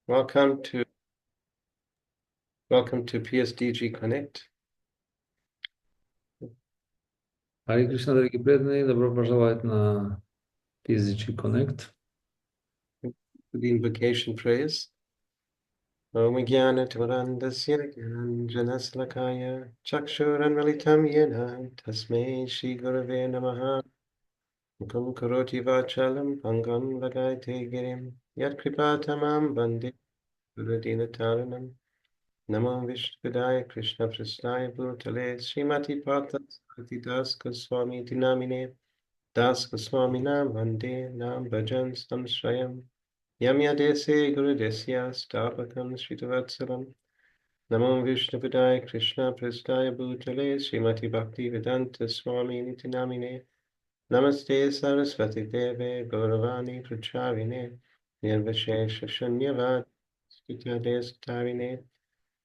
Welcome to PSDG Connect. Харе Кришна, дорогие преданные, добро пожаловать на PSDG Connect. The invocation prayers. Om Jnana Tvarandasya Gyananjana Salakaya Chakshuranmalitam Yena Tasmei Shri Gurave Namaha Mukam Karoti Vachalam Pangam Vagayate Girim Yat Kripatamam Bande Guradina Taranam Namo Vishnupadaya Krishna Prasnaya Bhutale Srimati Partha Sarathhi Das Goswami Dinamine Das Goswami Nam Vande Nam Bhajan Samshrayam Yam Yadese Guru Desya Stapakam Shritavatsalam Namo Vishnupadaya Krishna Prasnaya Bhutale Srimati Bhakti Vedanta Swami Nitinamine Namaste Saraswati Deve Gauravani Pracharine Nirvashesha Shunyavad Stita Destarine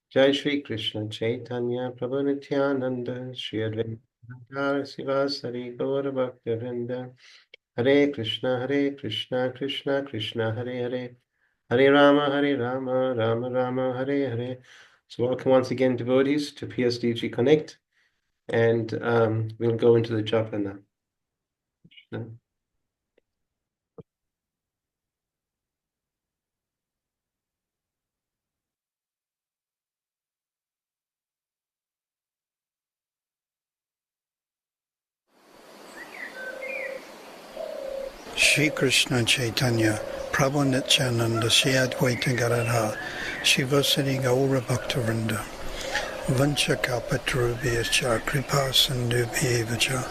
Jai Shri Krishna Chaitanya Prabhu Nityananda Shri Advaita Sivasari Gaura Bhaktivinoda Hare Krishna Krishna Krishna Hare Hare Hare Rama Rama Rama Hare Hare. So welcome once again, devotees, to PSDG Connect, and we'll go into the japa now. Shri Krishna Chaitanya Prabhu Nityananda Shri Advaita Gadadhar Shivasari Gaura Bhaktivinoda Vancha Kalpatarubhyascha Kripa Sindhubhyevacha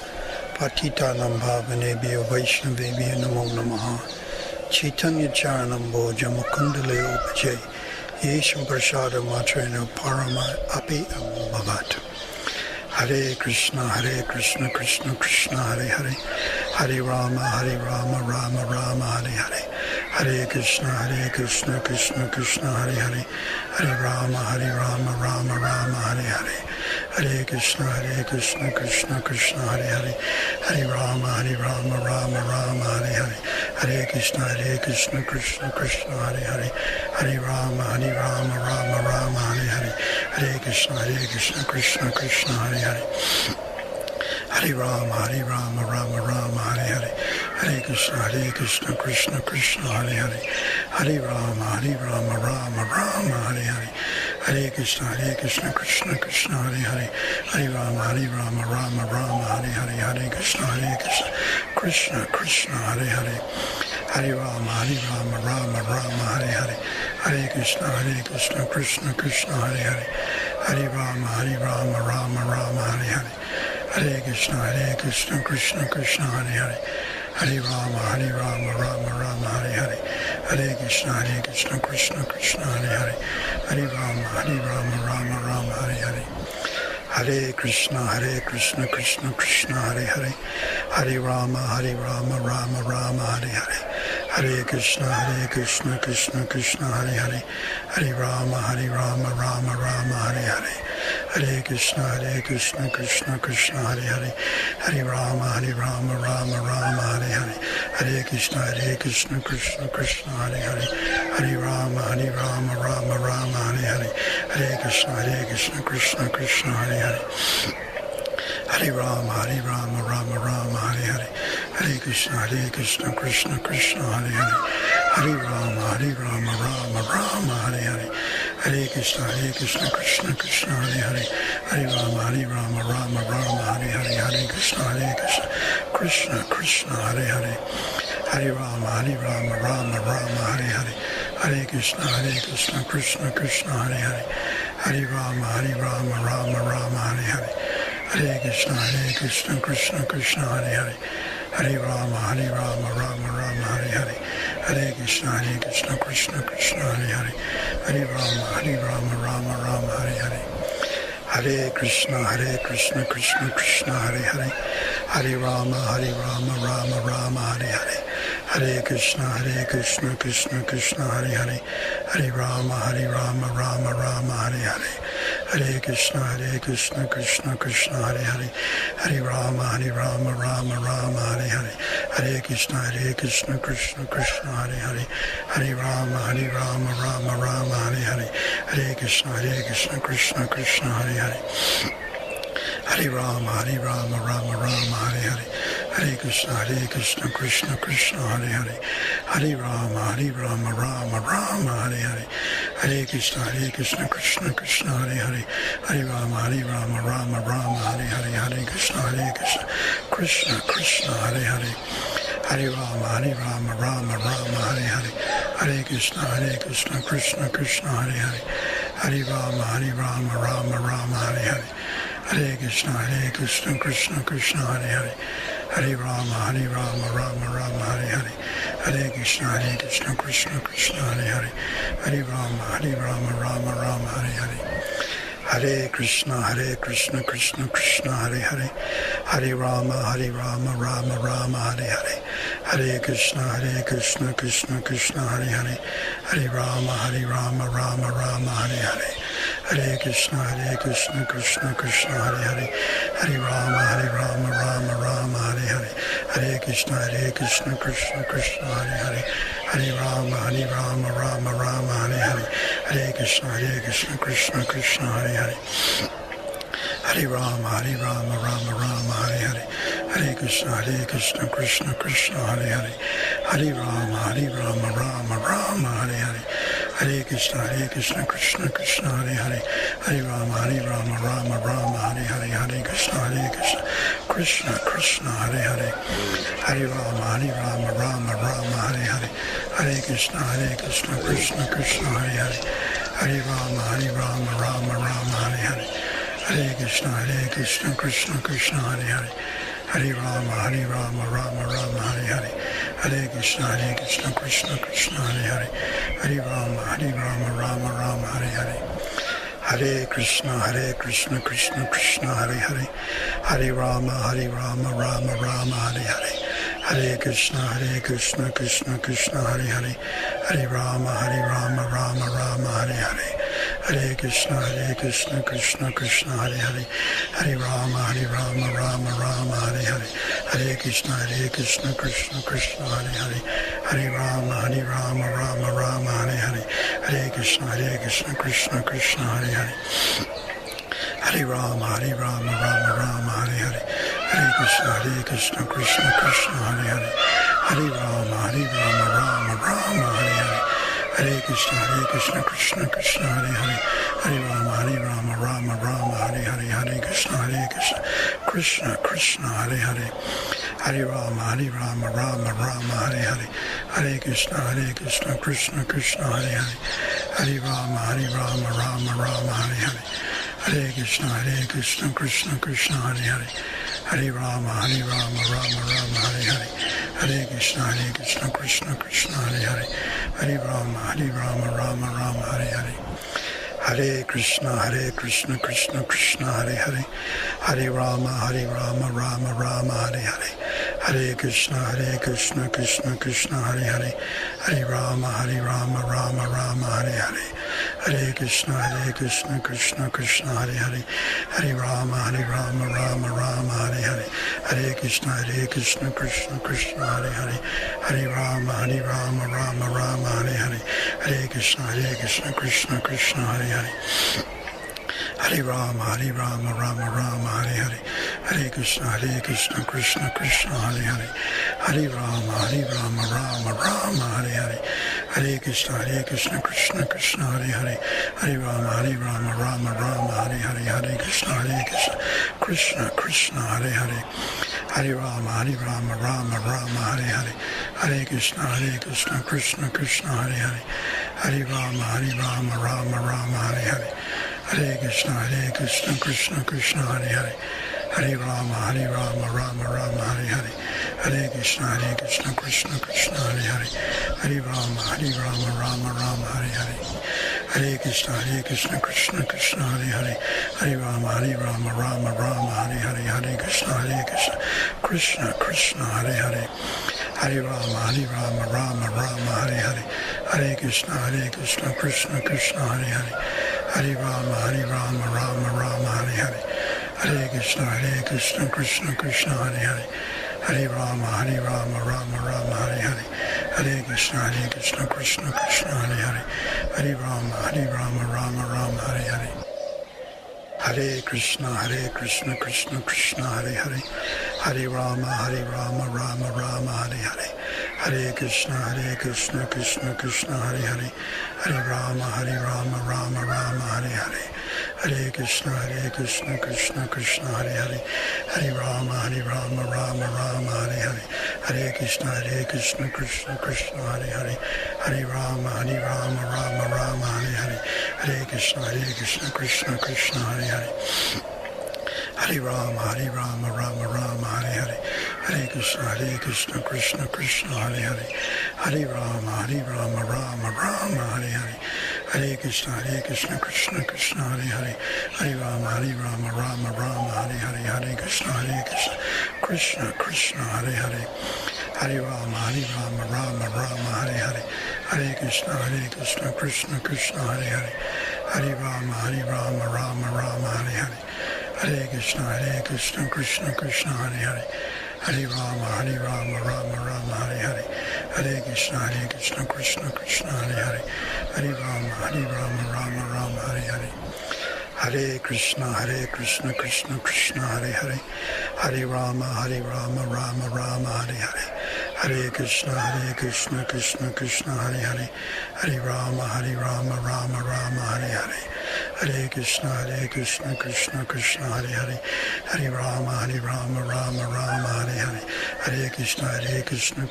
Patitanam Bhavanebhyo Vaishnavebhyo Namo Namaha Chaitanya Charanam Bhoja Mukundale Upajay Yesham Prasada Matrena Parama Api Bhavat Hare Krishna Krishna Krishna Hare Hare Hare Rama Rama Rama Hare Hare Hare Krishna Krishna Krishna Hare Hare Hare Rama Rama Hare Hare Hare Krishna Krishna Krishna Hare Hare Hare Rama Rama Hare Hare Hare Krishna Krishna Krishna Hare Hare Hare Rama Rama Hare Hare Hare Krishna Krishna Krishna Hare Hare Hare Rama Rama Hare Hare Hare Krishna Krishna Krishna Hare Hare Hare Rama Rama Hare Hare Hare Krishna Krishna Krishna Hare Hare Hare Rama Rama Hare Hare Hare Krishna Krishna Hare Hare Hare Rama Rama Hare Hare Hare Krishna Krishna Krishna Hare Hare Hare Rama Rama Hare Hare Hare Krishna Krishna Krishna Hare Hare Hare Rama Rama Hare Hare Hare Krishna Krishna Krishna Hare Hare Hare Rama Rama Hare Hare Hare Krishna Krishna Krishna Hare Hare Hare Rama Rama Hare Hare Hare Krishna Krishna Krishna Hare Hare Hare Rama Rama Hare Hare Hare Krishna Krishna Krishna Hare Hare Hare Rama Rama Hare Hare Hare Krishna Krishna Krishna Hare Hare Hare Rama Rama Hare Hare Hare Krishna Krishna Krishna Hare Hare Hare Rama Rama Hare Hare Hare Krishna Krishna Krishna Hare Hare Hare Rama Rama Hare Hare Hare Krishna Krishna Krishna Hare Hare Hare Rama Rama Hare Hare Hare Krishna Krishna Hare Hare Hare Rama Rama Hare Hare Hare Krishna Krishna Krishna Hare Hare Hare Rama Rama Hare Hare Hare Krishna Krishna Krishna Hare Hare Hare Rama Rama Hare Hare Hare Krishna Krishna Krishna Hare Hare Hare Rama Rama Hare Hare Hare Krishna Krishna Krishna Hare Hare Hare Rama Rama Hare Hare Hare Krishna Krishna Krishna Hare Hare Hare Rama Rama Hare Hare Hare Krishna, Krishna Krishna, Hare Hare, Hare Rama, Rama Rama, Hare Hare, Hare Krishna, Krishna Krishna, Hare Hare, Hare Rama, Rama Rama, Hare Hare, Hare Krishna, Krishna Krishna, Hare Hare, Hare Rama, Rama Rama, Hare Hare, Hare Krishna, Krishna Krishna, Hare Hare, Hare Rama, Rama Rama, Hare Hare, Hare Krishna, Krishna Krishna, Hare Hare, Hare Rama, Rama Rama, Hare Hare, Hare Krishna, Krishna Hare Hare, Hare Rama, Rama Rama, Hare Hare, Hare Krishna, Krishna Krishna, Hare Hare, Hare Rama, Rama Rama, Hare Hare, Hare Krishna, Krishna Krishna, Hare Hare, Hare Rama, Rama Rama, Hare Hare, Hare Krishna, Krishna Krishna, Hare Hare, Hare Rama, Rama Rama, Hare Hare, Hare Krishna, Krishna Krishna, Hare Hare, Hare Rama, Rama Rama, Hare Hare, Hare Krishna, Krishna Krishna, Hare Hare, Hare Rama, Rama Rama, Hare Hare, Hare Krishna, Krishna Krishna, Hare Hare, Hare Rama, Rama Rama, Hare Hare, Hare Krishna, Krishna Krishna, Hare Hare, Hare Rama, Rama Rama, Hare Hare, Hare Krishna, Krishna Krishna, Hare Hare, Hare Rama, Rama Rama, Hare Hare, Hare Krishna, Krishna Krishna, Hare Hare, Hare Rama, Rama Rama, Hare Hare, Hare Krishna, Krishna Krishna, Hare Hare, Hare Rama, Rama Rama, Hare Hare, Hare Krishna, Krishna Krishna, Hare Hare, Hare Rama, Rama Rama, Hare Hare, Hare Krishna, Krishna Krishna, Hare Hare, Hare Rama, Rama Rama, Hare Hare, Hare Krishna, Krishna Krishna, Hare Hare, Hare Rama, Rama Rama, Hare Hare, Hare Krishna, Krishna Krishna, Hare Hare, Hare Rama, Rama Rama, Hare Hare, Hare Krishna, Krishna Krishna, Hare Hare, Hare Rama, Rama Rama, Hare Hare, Hare Krishna, Krishna Krishna, Hare Hare, Hare Rama, Rama Rama, Hare Hare, Hare Krishna, Krishna Krishna, Hare Hare, Hare Rama, Rama Rama, Hare Hare, Hare Krishna, Krishna Krishna, Hare Hare, Hare Rama, Rama Rama, Hare Hare, Hare Krishna, Krishna Krishna, Hare Hare, Hare Rama, Rama Rama, Hare Hare, Hare Krishna, Krishna Krishna, Hare Hare, Hare Rama, Rama Rama, Hare Hare, Hare Krishna, Krishna Krishna, Hare Hare, Hare Rama, Rama Rama, Hare Hare, Hare Krishna, Krishna Krishna, Hare Hare, Hare Rama, Rama Rama, Hare Hare, Hare Krishna, Krishna Krishna, Hare Hare, Hare Rama, Rama Rama, Hare Hare, Hare Krishna, Krishna Krishna, Hare Hare, Hare Rama, Rama Rama, Hare Hare, Hare Krishna, Krishna Krishna, Hare Hare, Hare Rama, Rama Rama, Hare Hare, Hare Krishna, Krishna Krishna, Hare Hare, Hare Rama, Rama Rama, Hare Hare, Hare Krishna, Krishna Krishna, Hare Hare, Hare Rama, Rama Rama, Hare Hare, Hare Krishna, Krishna Krishna, Hare Hare, Hare Rama, Rama Rama, Hare Hare, Hare Krishna, Krishna Krishna, Hare Hare, Hare Rama, Rama Rama, Hare Hare, Hare Krishna, Krishna Krishna, Hare Hare, Hare Rama, Rama Rama, Hare Hare, Hare Krishna, Krishna Krishna, Hare Hare, Hare Rama, Rama Rama, Hare Hare, Hare Krishna, Krishna Krishna, Hare Hare, Hare Rama, Rama Rama, Hare Hare, Hare Krishna, Krishna Krishna, Hare Hare, Hare Rama, Rama Rama, Hare Hare, Hare Krishna, Krishna Krishna, Hare Hare, Hare Rama, Rama Rama, Hare Hare, Hare Krishna, Krishna Krishna, Hare Hare, Hare Rama, Rama Rama, Hare Hare, Hare Krishna, Krishna Krishna, Hare Hare, Hare Rama, Rama Rama, Hare Hare, Hare Krishna, Krishna Krishna, Hare Hare, Hare Rama, Rama Rama, Hare Hare, Hare Krishna, Krishna Krishna, Hare Hare, Hare Rama, Rama Rama, Hare Hare, Hare Krishna, Krishna Krishna, Hare Hare, Hare Rama, Rama Rama, Hare Hare. Hare Krishna, Krishna Krishna, Hare Hare. Hare Rama, Rama Rama, Hare Hare. Hare Krishna, Krishna Krishna, Hare Hare. Hare Rama, Rama Rama, Hare Hare. Hare Krishna, Krishna Krishna, Hare Hare. Hare Rama, Rama Rama, Hare Hare. Hare Krishna, Krishna Krishna, Hare Hare. Hare Rama, Rama Rama, Hare Hare. Hare Krishna, Krishna Krishna, Hare Hare. Hare Rama, Rama Rama, Hare Hare. Hare Krishna, Krishna Krishna, Hare Hare. Hare Rama, Rama Rama, Hare Hare. Hare Krishna, Krishna Krishna, Hare Hare. Hare Rama, Rama Rama, Hare Hare. Hare Krishna, Krishna Krishna, Hare Hare. Hare Rama, Rama Rama, Hare Hare. Hare Krishna, Krishna Krishna, Hare Hare. Hare Rama, Rama Rama, Hare Hare. Hare Krishna, Krishna Krishna, Hare Hare. Hare Rama, Rama Rama, Hare Hare. Hare Krishna, Krishna Krishna, Hare Hare. Hare Rama, Rama Rama, Hare Hare. Hare Krishna, Krishna Krishna, Hare Hare. Hare Rama, Rama Rama, Hare Hare. Hare Krishna, Krishna Krishna, Hare Hare. Hare Rama, Rama Rama, Hare Hare. Hare Krishna, Krishna Krishna, Hare Hare. Hare Rama, Rama Rama, Hare Hare. Hare Krishna, Krishna Krishna, Hare Hare. Hare Rama, Rama Rama, Hare Hare. Hare Krishna, Krishna Krishna, Hare Hare. Hare Rama, Rama Rama, Hare Hare. Hare Krishna, Krishna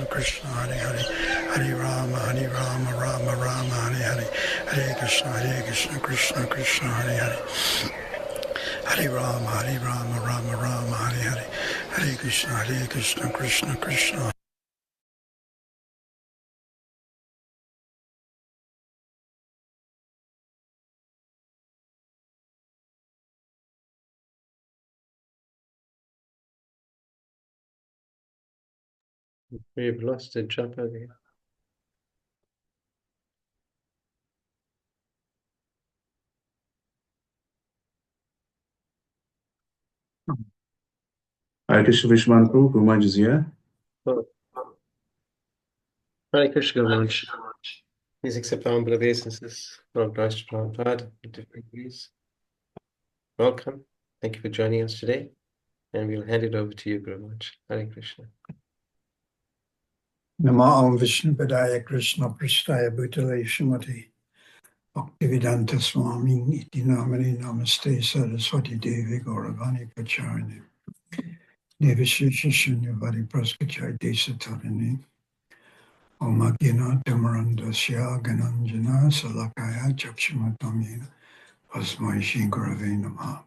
Krishna, Hare Hare. Hare Rama, Rama Rama, Hare Hare. Hare Krishna, Krishna Krishna, Hare Hare. Hare Rama, Rama Rama, Hare Hare. Hare Krishna, Krishna Krishna. We've lost the japa there. Hare Krishna Vishman Prabhu, Guru Maharaj is here. Oh. Hare Krishna, Guru Maharaj. Please accept our humble obeisances from Christ Prabhupada in different ways. Welcome. Thank you for joining us today. And we'll hand it over to you, Guru Maharaj. Hare Krishna. Namo Vishnu Padaya Krishna Prasthaya Bhutale Srimati Bhaktivedanta Swami Iti Namani Namaste Saraswati Devi Gauravani Pacharani Devashisha Shunyavadi Praskachai Desatarani Om Agyana Tamarandasya Gananjana Salakaya Chakshimatamina Vasmai Shinkarave Namaha.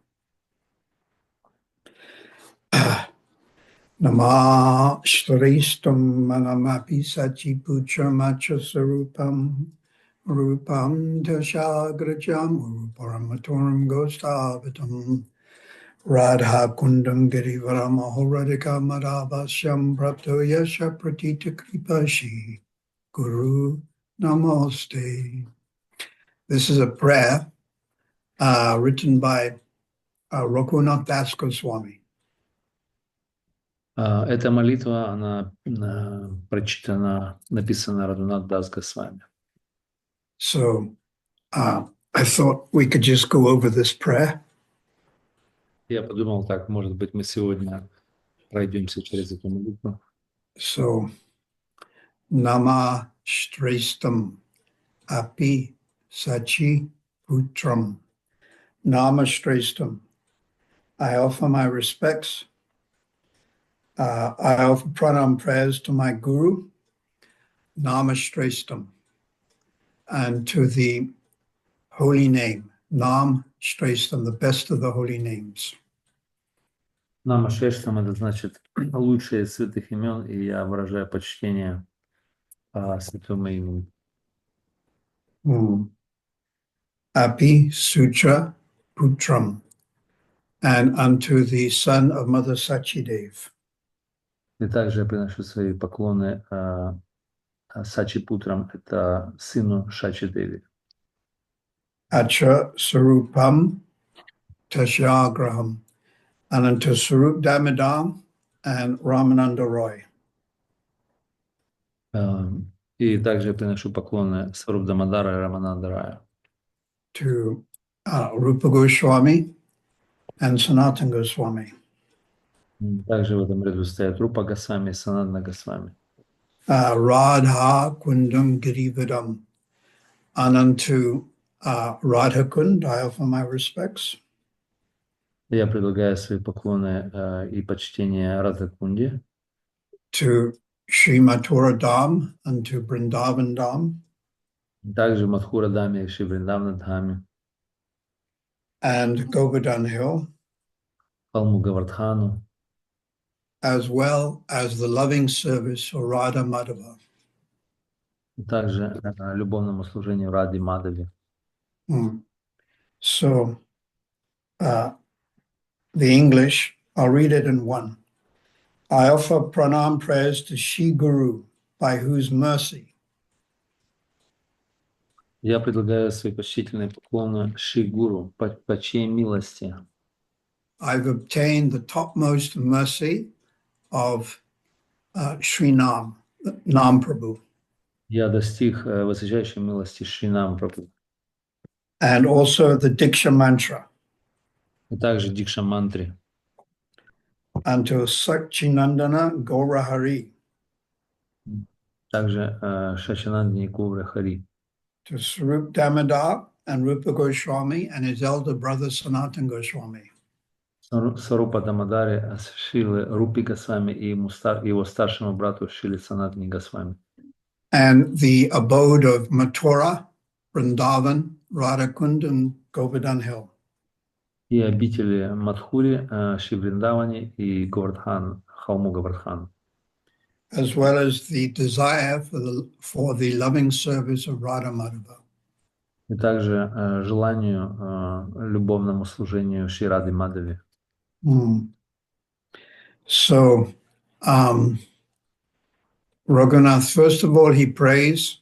Nama Shtaristam Manamapi Sachi Putramacha Sarupam Rupam Dashagrajam Paramatouram Gostavatam Radha Kundam Girivaram Ahoradika Madhavasyam Prapto Yasha Pratita Kripashi Guru Namaste. This is a prayer written by Raghunath Das Goswami. Эта молитва, она прочитана, написана Рагхунат Дас Госвами. So I thought we could just go over this prayer. Я подумал, так, может быть, мы сегодня пройдемся через эту молитву. So Nama Shtrestam Api Sachi Putram. Nama Shtrestam. I offer my respects. I offer pranam prayers to my Guru, Nama Shtrestam, and to the holy name, Nam Shtrestam, the best of the holy names. Нама Шештам — это значит лучшее из святых имен, и я выражаю почтение святому имени. Api Sutra Putram, and unto the son of Mother Sachidev. И также я приношу свои поклоны Сачи Путрам, это сыну Шачи Деви. Acha Sarupam Tashagraham, Ananta Sarup Damodar and Ramananda Roy. И также я приношу поклоны Сваруб Дамодара и Рамананда Рая. To Rupa Goswami and Sanatana Goswami. Также в этом ряду стоят Рупа Госвами и Санатана Госвами. Radha Kundam Girivadam, Anantu Radha Kund, I offer my respects. Я предлагаю свои поклоны и почтение Радхакунде. To Sri Mathura Dham and to Vrindavan Dham. Также Мадхура Даме и Шри Вриндавна Дхаме. And Govardhan Hill. Палму Гавардхану. As well as the loving service of Radha Madhava. Также любовному служению Ради Мадhavi. So, the English, I'll read it in one. I offer pranam prayers to Shri Guru, by whose mercy. Я предлагаю свои почтительные поклоны Шри Гуру, по чьей милости I've obtained the topmost mercy of Sri Nam Prabhu. я достиг высочайшей милости Шри Нам Прабху. And also the Diksha mantra. И также Дикша Мантри. And to Sakchinandana Gaura Hari. Также Шачинандани Говра Хари. To Sarup Damodar and Rupa Goswami and his elder brother Sanatana Goswami. Сарупа Дамадаре, Шилы Рупи Госвами и его старшему брату Шили Санатани Госвами. And the abode of Mathura, Vrindavan, Radhakund, and Govardhan Hill. И обители Мадхури, Шри Вриндавани и Говардхан, холму Говардхан. As well as the desire for the loving service of Radha Madhava. И также желанию любовному служению Шри Рады Мадhavi. So, Raghunath, first of all, he prays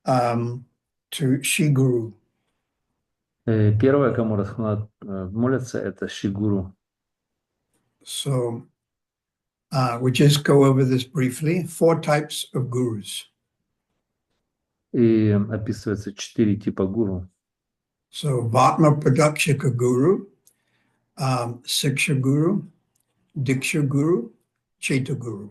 to Shri Guru. Первое, кому Радхунат молится, это Шри Гуру. So, we just go over this briefly. 4 types of gurus. И описывается 4 типа гуру. So, Vatma Pradakshika Guru, Siksha Guru, Diksha Guru, Chaita Guru.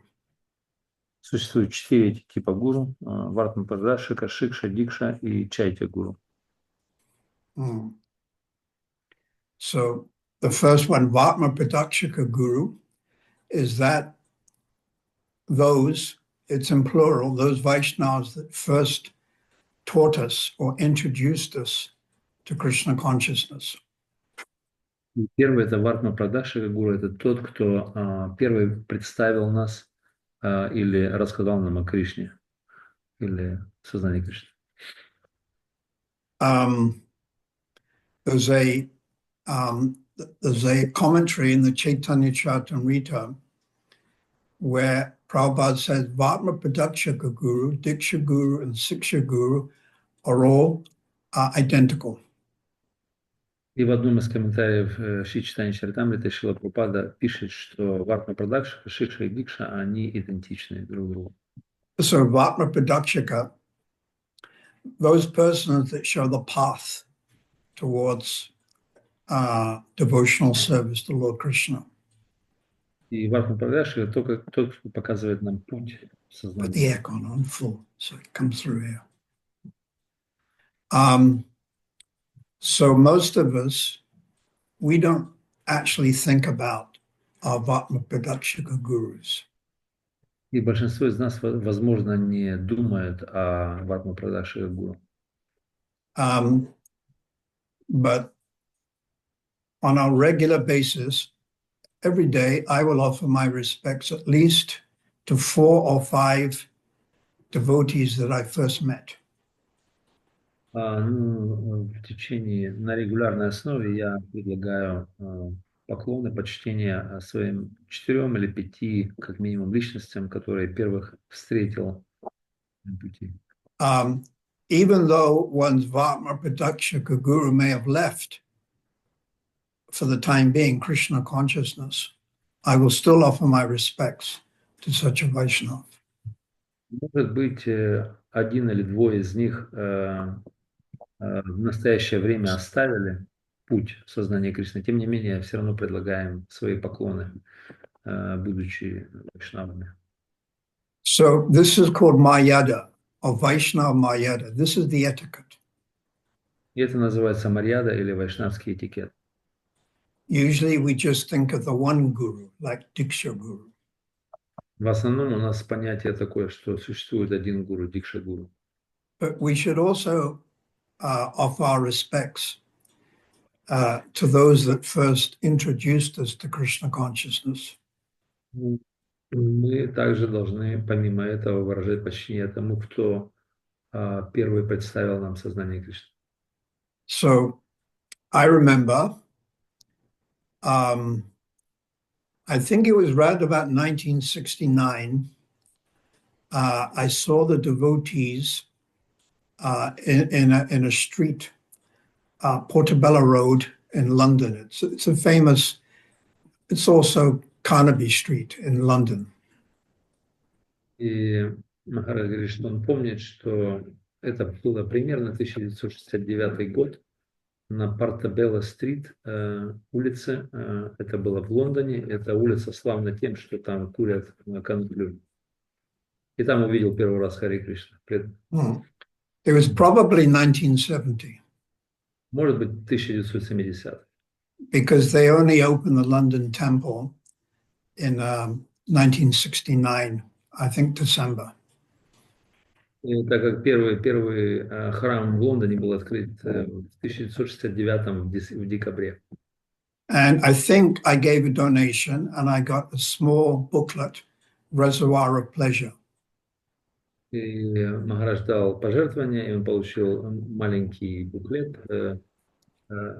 Существует 4 эти типа гуру: Вартма Прадашика, Шикша, Дикша и Чайтя гуру. So the first one, Vatma Pradakshika Guru, is that it's in plural, those Vaishnavas that first taught us or introduced us to Krishna consciousness. Первый — это Вартма Прадашика гуру, это тот, кто первый представил нас или рассказал нам о Кришне, или сознании Кришны. There's a commentary in the Chaitanya Charitamrita where Prabhupada says Vatma Pradakshika Guru, Diksha Guru, and Siksha Guru are all identical. И в одном из комментариев Шри Чайтанья Чаритамриты Шрила Прабхупада пишет, что Вартма Прадакшика, Шикша и Дикша, они идентичны друг другу. So Vatma Pradakshika, those persons that show the path towards devotional service to Lord Krishna. И Вартма Прадакшика тот, кто показывает нам путь в сознании. Put the aircon on full, so it comes through here. So most of us, we don't actually think about our Vatma Pradakshika gurus. И большинство из нас, возможно, не думает о Вартма Прадакшика гуру. But on a regular basis, every day I will offer my respects at least to 4 or 5 devotees that I first met. В течение, на регулярной основе я предлагаю поклоны, почтения своим 4 или 5, как минимум, личностям, которые первых встретил на пути. even though one's Vatma Pradakshika guru may have left for the time being Krishna consciousness, I will still offer my respects to such a Vaishnava. Может быть, один или двое из них в настоящее время оставили путь сознания Кришны. Тем не менее, все равно предлагаем свои поклоны, будучи вайшнавами. So this is called Mayada, or Vaishnava Mayada. This is the etiquette. И это называется марьяда или вайшнавский этикет. Usually we just think of the one guru, like Diksha Guru. В основном у нас понятие такое, что существует один гуру, дикша гуру. But we should also offer our respects to those that first introduced us to Krishna consciousness. Мы также должны, помимо этого, выражать почтение тому, кто первый представил нам сознание Кришны. So I remember, I think it was around about 1969, I saw the devotees in a street, Portobello Road in London. It's a famous, it's also Carnaby Street in London. И Махарадж говорит, что он помнит, что это было примерно 1969 год на Партабелло-стрит улице. Это было в Лондоне. Эта улица славна тем, что там курят конклю. И там увидел первый раз Хари Кришна. It was probably 1970. Может быть, 1970. Because they only opened the London Temple in 1969, I think December. И так как первый храм в Лондоне был открыт в 1969 в декабре. And I think I gave a donation and I got a small booklet, Reservoir of Pleasure. И Махарадж дал пожертвование, и он получил маленький буклет,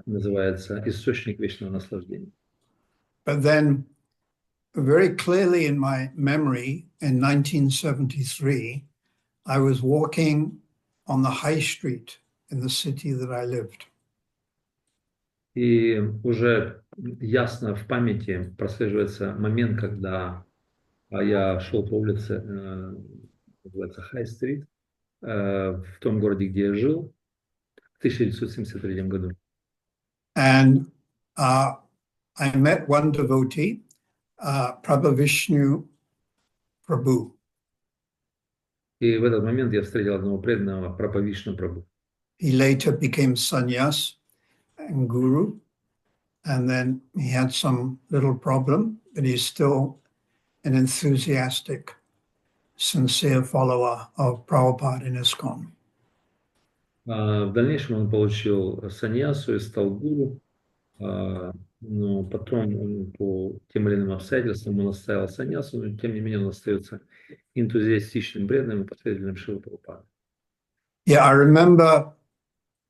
называется «Источник вечного наслаждения». But then, very clearly in my memory, in 1973, I was walking on the high street in the city that I lived. И уже ясно в памяти прослеживается момент, когда я шел по улице, называется Хай-стрит, в том городе, где я жил, в 1973 году. And I met one devotee, Prabhavishnu Prabhu. И в этот момент я встретил одного преданного, Прабхавишну Прабху. He later became sannyas and guru, and then he had some little problem, but he's still an enthusiastic, sincere follower of Prabhupada in ISKCON. В дальнейшем он получил саньясу и стал гуру, но потом он по тем или иным обстоятельствам он оставил саньясу, но тем не менее он остается энтузиастичным, преданным и последователем Шрилы Прабхупады. Yeah, I remember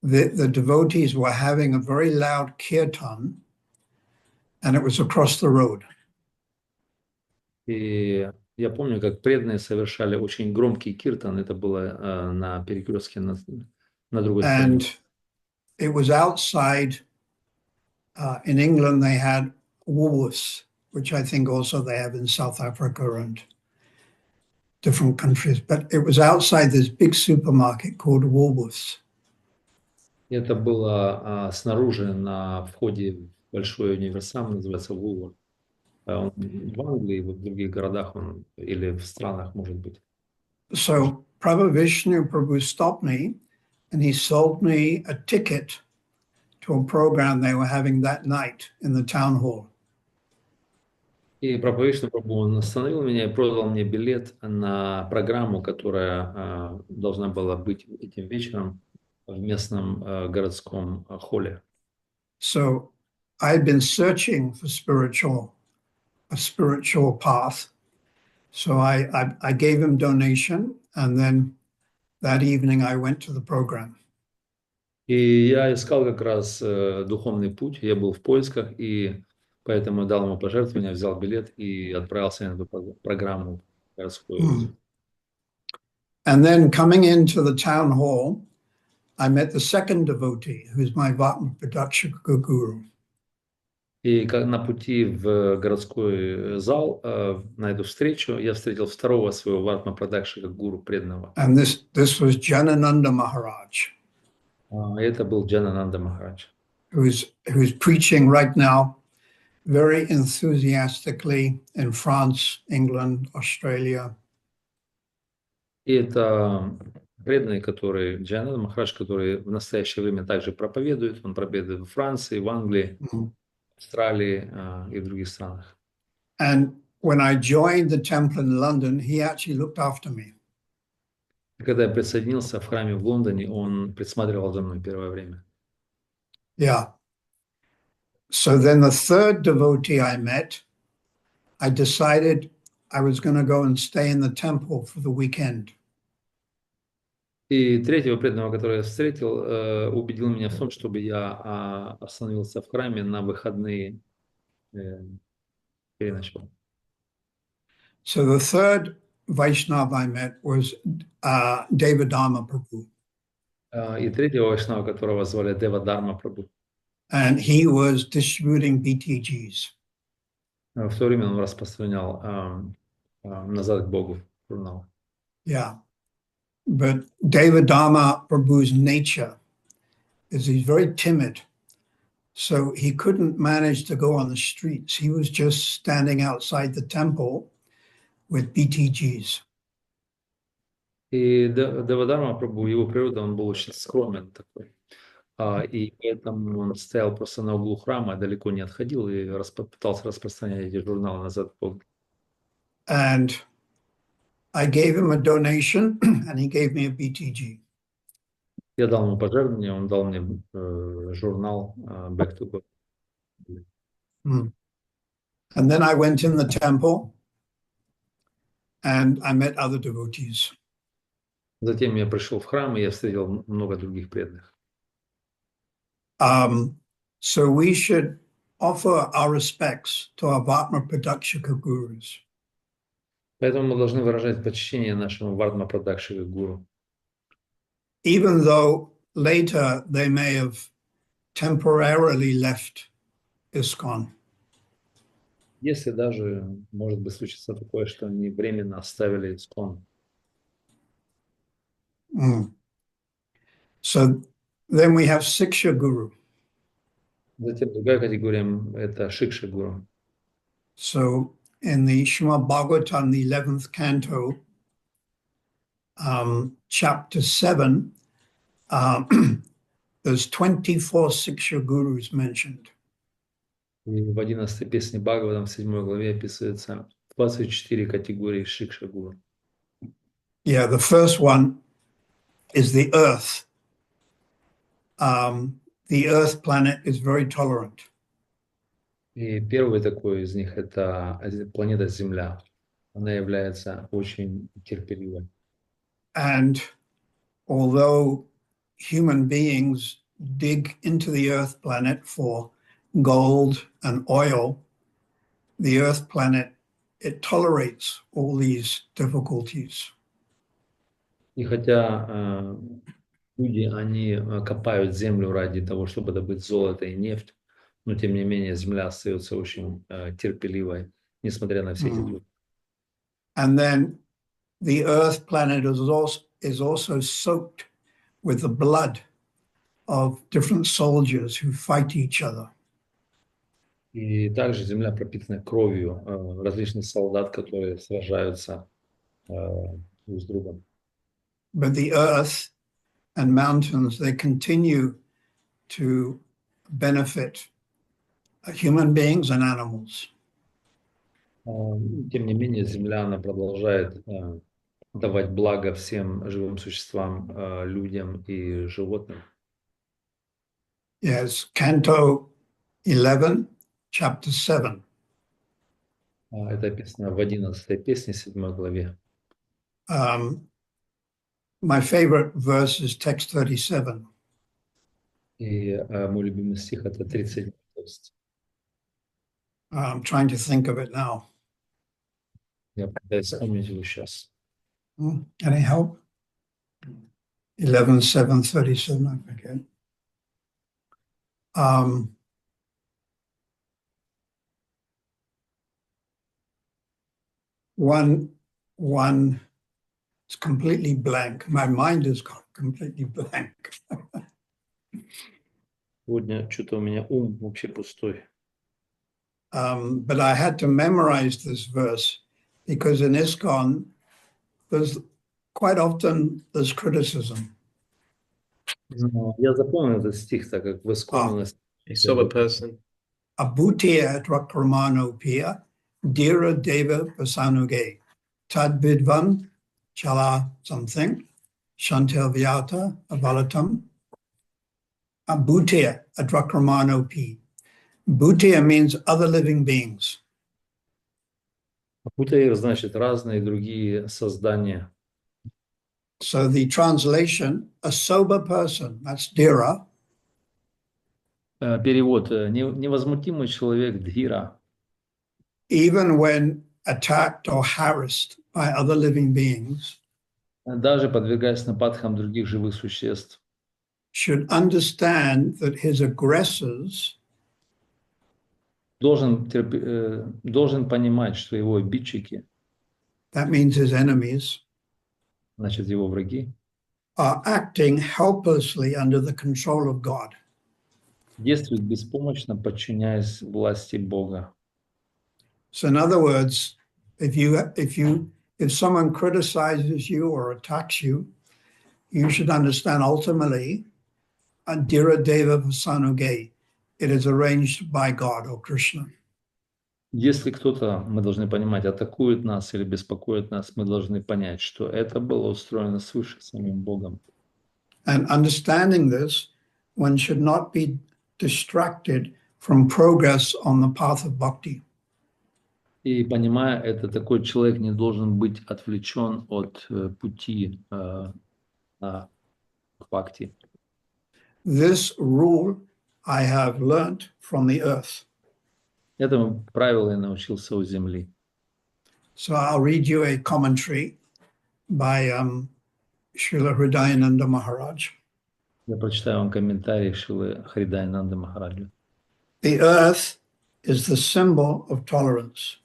the devotees were having a very loud kirtan, and it was across the road. И я помню, как преданные совершали очень громкий киртан, это было на перекрестке на другой стороне. And it was outside. In England, they had Woolworths, which I think also they have in South Africa and different countries. But it was outside this big supermarket called Woolworths. Это было снаружи на входе в большой универсам, называется Woolworth. Он в Англии, в других городах он, или в странах, может быть. So Prabhavishnu Prabhu stopped me and he sold me a ticket to a program they were having that night in the town hall. И Прабхавишну Прабху, он остановил меня и продал мне билет на программу, которая должна была быть этим вечером в местном городском холле. So I'd been searching for a spiritual path. So I gave him donation, and then that evening I went to the program. И я искал как раз духовный путь, я был в поисках, и поэтому дал ему пожертвование, взял билет и отправился на эту программу городскую. And then coming into the town hall, I met the second devotee, who's my Vatma Pradakshika guru. И на пути в городской зал на эту встречу я встретил второго своего Ватма Прадакшика гуру преданного. And this was Janananda Maharaj. Это был Джанананда Махарадж. Who's preaching right now very enthusiastically in France, England, Australia. И это преданный, который Джанананда Махарадж, который в настоящее время также проповедует. Он проповедует в Франции, в Англии, в Австралии и в других странах. And when I joined the temple in London, he actually looked after me. Когда я присоединился в храме в Лондоне, он присматривал за мной первое время. Yeah. So then the third devotee I met, I decided I was going to go and stay in the temple for the weekend. И третьего преданного, которого я встретил, убедил меня в том, чтобы я остановился в храме на выходные переночевал. So the third Vaishnava I met was Devadharma Prabhu. И третьего вайшнава, которого звали Девадарма Прабху. And he was distributing BTGs. В то время он распространял «Назад к Богу» журнал. Yeah. But Devadharma Prabhu's nature is he's very timid. So he couldn't manage to go on the streets. He was just standing outside the temple with BTGs. И Девадарма Прабху, его природа, он был очень скромен такой. И поэтому он стоял просто на углу храма, далеко не отходил и пытался распространять эти журналы «Назад к Богу». And I gave him a donation and he gave me a BTG. Я дал ему пожертвование, он дал мне журнал «Back to God». And then I went in the temple and I met other devotees. Затем я пришел в храм, и я встретил много других преданных. So we should offer our respects to our Vatma Pradakshika gurus. Поэтому мы должны выражать почтение нашему Ватма Прадакшика гуру. Even though later they may have temporarily left ISKCON. Если даже, может быть, случится такое, что они временно оставили ISKCON. So then we have Siksha Guru. Затем другая категория – это Шикша гуру. So in the Srimad Bhagavatam, the 11th canto, chapter 7, there's 24 Siksha Gurus mentioned. И в 11-й песне Бхагаватам, в 7 главе описывается 24 категории Шикша гуру. Yeah, the first one is the Earth. The Earth planet is very tolerant. И первый такой из них – это планета Земля. Она является очень терпеливой. And although human beings dig into the Earth planet for gold and oil, the Earth planet, it tolerates all these difficulties. И хотя люди, они копают землю ради того, чтобы добыть золото и нефть, но тем не менее Земля остается очень терпеливой, несмотря на все эти трудности. And then the Earth planet is also soaked with the blood of different soldiers who fight each other. И также Земля пропитана кровью различных солдат, которые сражаются друг с другом. But the Earth and mountains, they continue to benefit human beings and animals. Тем не менее, Земля, она продолжает давать благо всем живым существам, людям и животным. Yes, Canto 11, Chapter 7. Это описано в 11 песне, 7 главе. My favorite verse is text 37. И мой любимый стих – это 37 текст. I'm trying to think of it now. Я пытаюсь вспомнить его сейчас. Any help? 11:7:37, I forget. One is completely blank. My mind is completely blank. Сегодня что-то у меня ум вообще пустой. But I had to memorize this verse because in ISKCON, quite often there's criticism. Я запомнил этот стих, так как в Исконе у нас A sober person. Abhutiya drakramano pia, dira deva pasanuge, tad vidvan chala something, shantel vyata avalatam. Abhutiya drakramano pi. Bhutiya means other living beings. Бутаир значит разные другие создания. So the translation, a sober person, that's dira. Перевод: невозмутимый человек, дхира, Even when attacked or harassed by other living beings, даже подвергаясь нападкам других живых существ, should understand that his aggressors должен понимать, что его обидчики, that means his enemies, значит, его враги, are acting helplessly under the control of God. действуют беспомощно, подчиняясь власти Бога. So in other words, if someone criticizes you or attacks you, you should understand ultimately, Dira Deva Vasanuge, it is arranged by God or Krishna. Если кто-то, мы должны понимать, атакует нас или беспокоит нас, мы должны понять, что это было устроено свыше самим Богом. And understanding this, one should not be distracted from progress on the path of bhakti. И понимая это, такой человек не должен быть отвлечен от пути бхакти. This rule I have learnt from the earth. Этому правилу я научился у земли. So I'll read you a commentary by Srila Hridayananda Maharaj. Я прочитаю вам комментарий Шрилы Хридаянанды Махараджи. The earth is the symbol of tolerance.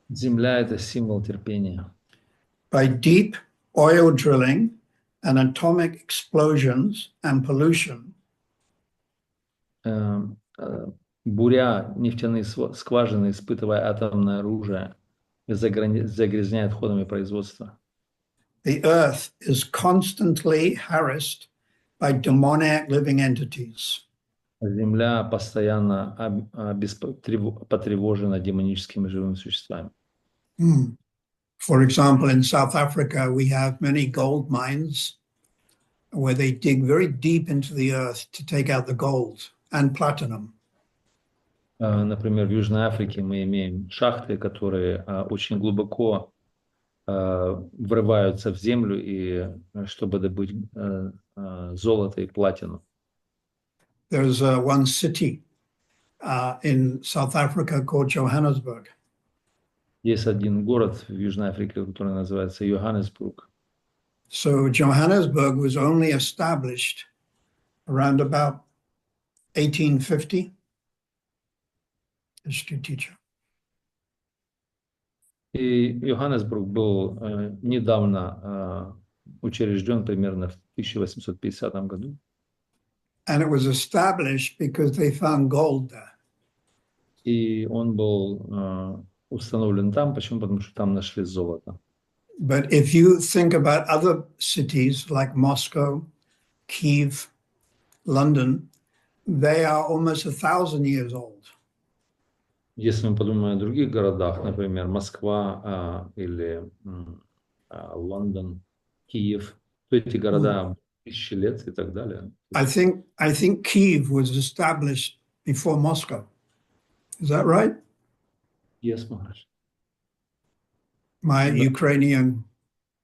Земля – это символ терпения. By deep oil drilling and atomic explosions and pollution, буря нефтяные скважины, испытывая атомное оружие, загрязняет отходами производства. the earth is constantly harassed by demoniac living entities. Земля постоянно потревожена демоническими живыми существами. For example, in South Africa, we have many gold mines where they dig very deep into the earth to take out the gold and platinum. Например, в Южной Африке мы имеем шахты, которые очень глубоко врываются в землю, и чтобы добыть золото и платину. There's one city in South Africa called Johannesburg. Есть один город в Южной Африке, который называется Йоханнесбург. So Johannesburg was only established around about 1850. History teacher. И Йоханнесбург был недавно учрежден, примерно в 1850 году. And it was established because they found gold there. И он был установлен там. Почему? Потому что там нашли золото. But if you think about other cities like Moscow, Kiev, London, they are almost 1,000 years old. Если мы подумаем о других городах, например, Москва или Лондон, Киев, то эти города 1000 лет и так далее. I think Kiev was established before Moscow. Is that right? Yes, Maharaj. My Ukrainian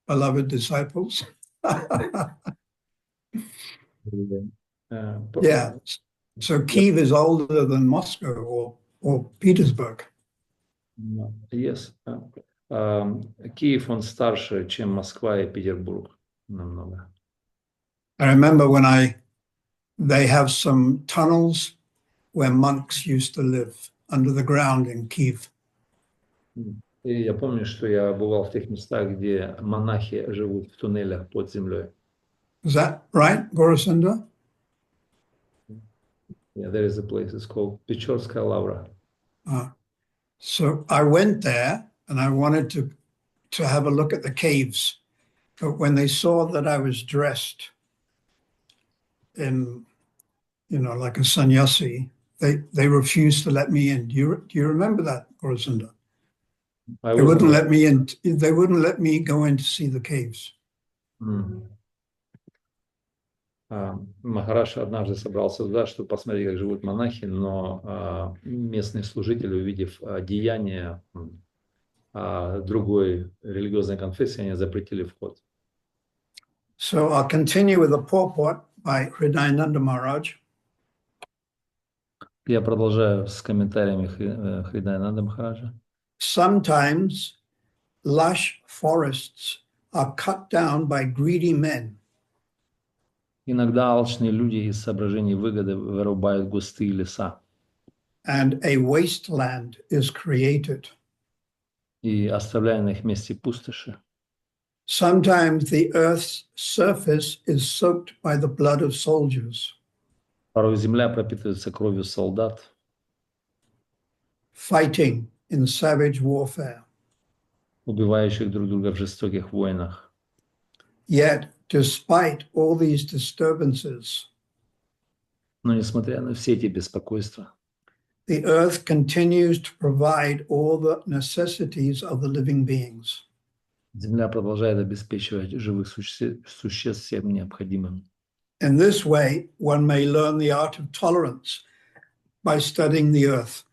beloved disciples. Yeah. So Kiev is older than Moscow or Petersburg. Yes. Киев, он старше, чем Москва и Петербург намного. I remember they have some tunnels where monks used to live under the ground in Kiev. И я помню, что я бывал в тех местах, где монахи живут в туннелях под землей. Is that right, Gorasunda? Yeah, there is a place, it's called Печорская Лавра. So I went there and I wanted to have a look at the caves. But when they saw that I was dressed in, like a sannyasi, they refused to let me in. Do you remember that, Gorasunda? They wouldn't let me in. They wouldn't let me go in to see the caves. Махарадж однажды собрался туда, чтобы посмотреть, как живут монахи, но местные служители, увидев деяния другой религиозной конфессии, они запретили вход. So I'll continue with the purport by Hridayananda Maharaj. Я продолжаю с комментариями Хридаянанда Махараджа. Sometimes lush forests are cut down by greedy men. Иногда алчные люди из соображений выгоды вырубают густые леса. And a wasteland is created. И оставляя на их месте пустоши. Sometimes the earth's surface is soaked by the blood of soldiers. Порой земля пропитывается кровью солдат. Fighting in savage warfare. Убивающих друг друга в жестоких войнах. Yet, despite all these disturbances, но несмотря на все эти беспокойства, the earth continues to provide all the necessities of the living beings. Земля продолжает обеспечивать живых существ всем необходимым. In this way, one may learn the art of tolerance by studying the earth.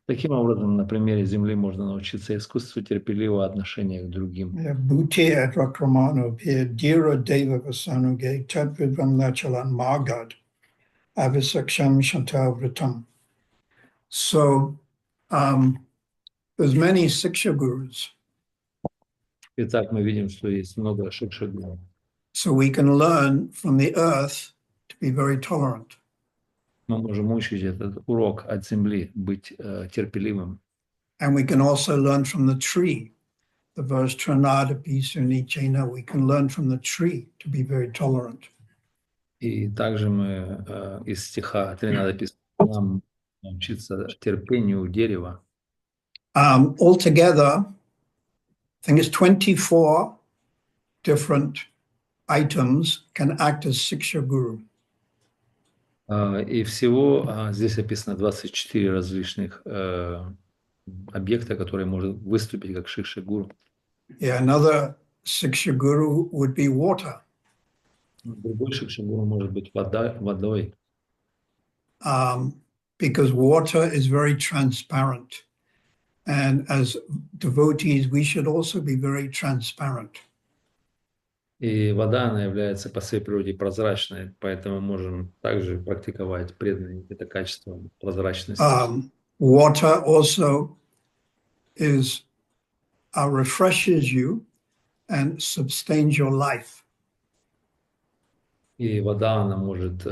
Таким образом, на примере Земли можно научиться искусству терпеливого отношения к другим. Bhuti adrakramano pir dira deva vasanuge tadvidvam lachalan margad avisaksham shantavritam. So there's many Siksha gurus. Итак, мы видим, что есть много шикша-гуру. So we can learn from the earth to be very tolerant. Мы можем учить этот урок от земли, быть терпеливым. And we can also learn from the tree. The verse Tranada Pisu Nichena, we can learn from the tree to be very tolerant. И также мы из стиха Тринада Пису нам научиться терпению у дерева. Altogether, I think it's 24 different items can act as Siksha Guru. И всего здесь описано 24 различных объекта, которые может выступить как шикша-гуру. Yeah, another Siksha Guru would be water. Другой шикша-гуру может быть водой. Because water is very transparent. And as devotees, we should also be very transparent. И вода, она является по своей природе прозрачной, поэтому можем также практиковать преданное это качество прозрачности. Water also refreshes you and sustains your life. И вода, она может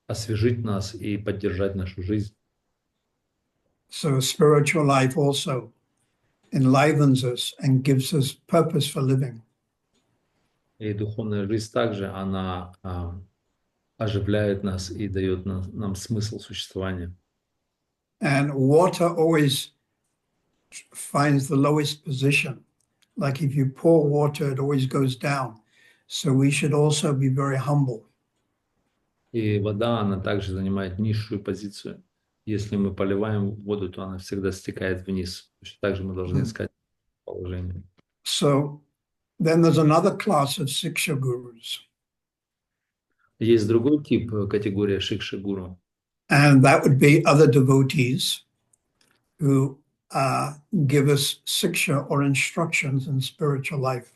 освежить нас и поддержать нашу жизнь. So spiritual life also enlivens us and gives us purpose for living. И духовная жизнь также, она оживляет нас и дает нам смысл существования. And water always finds the lowest position. Like if you pour water, it always goes down. So we should also be very humble. И вода, она также занимает низшую позицию. Если мы поливаем воду, то она всегда стекает вниз. Также мы должны искать положение. So then there's another class of Siksha gurus. Есть другой тип, категория шикша-гуру. And that would be other devotees who give us Siksha or instructions in spiritual life.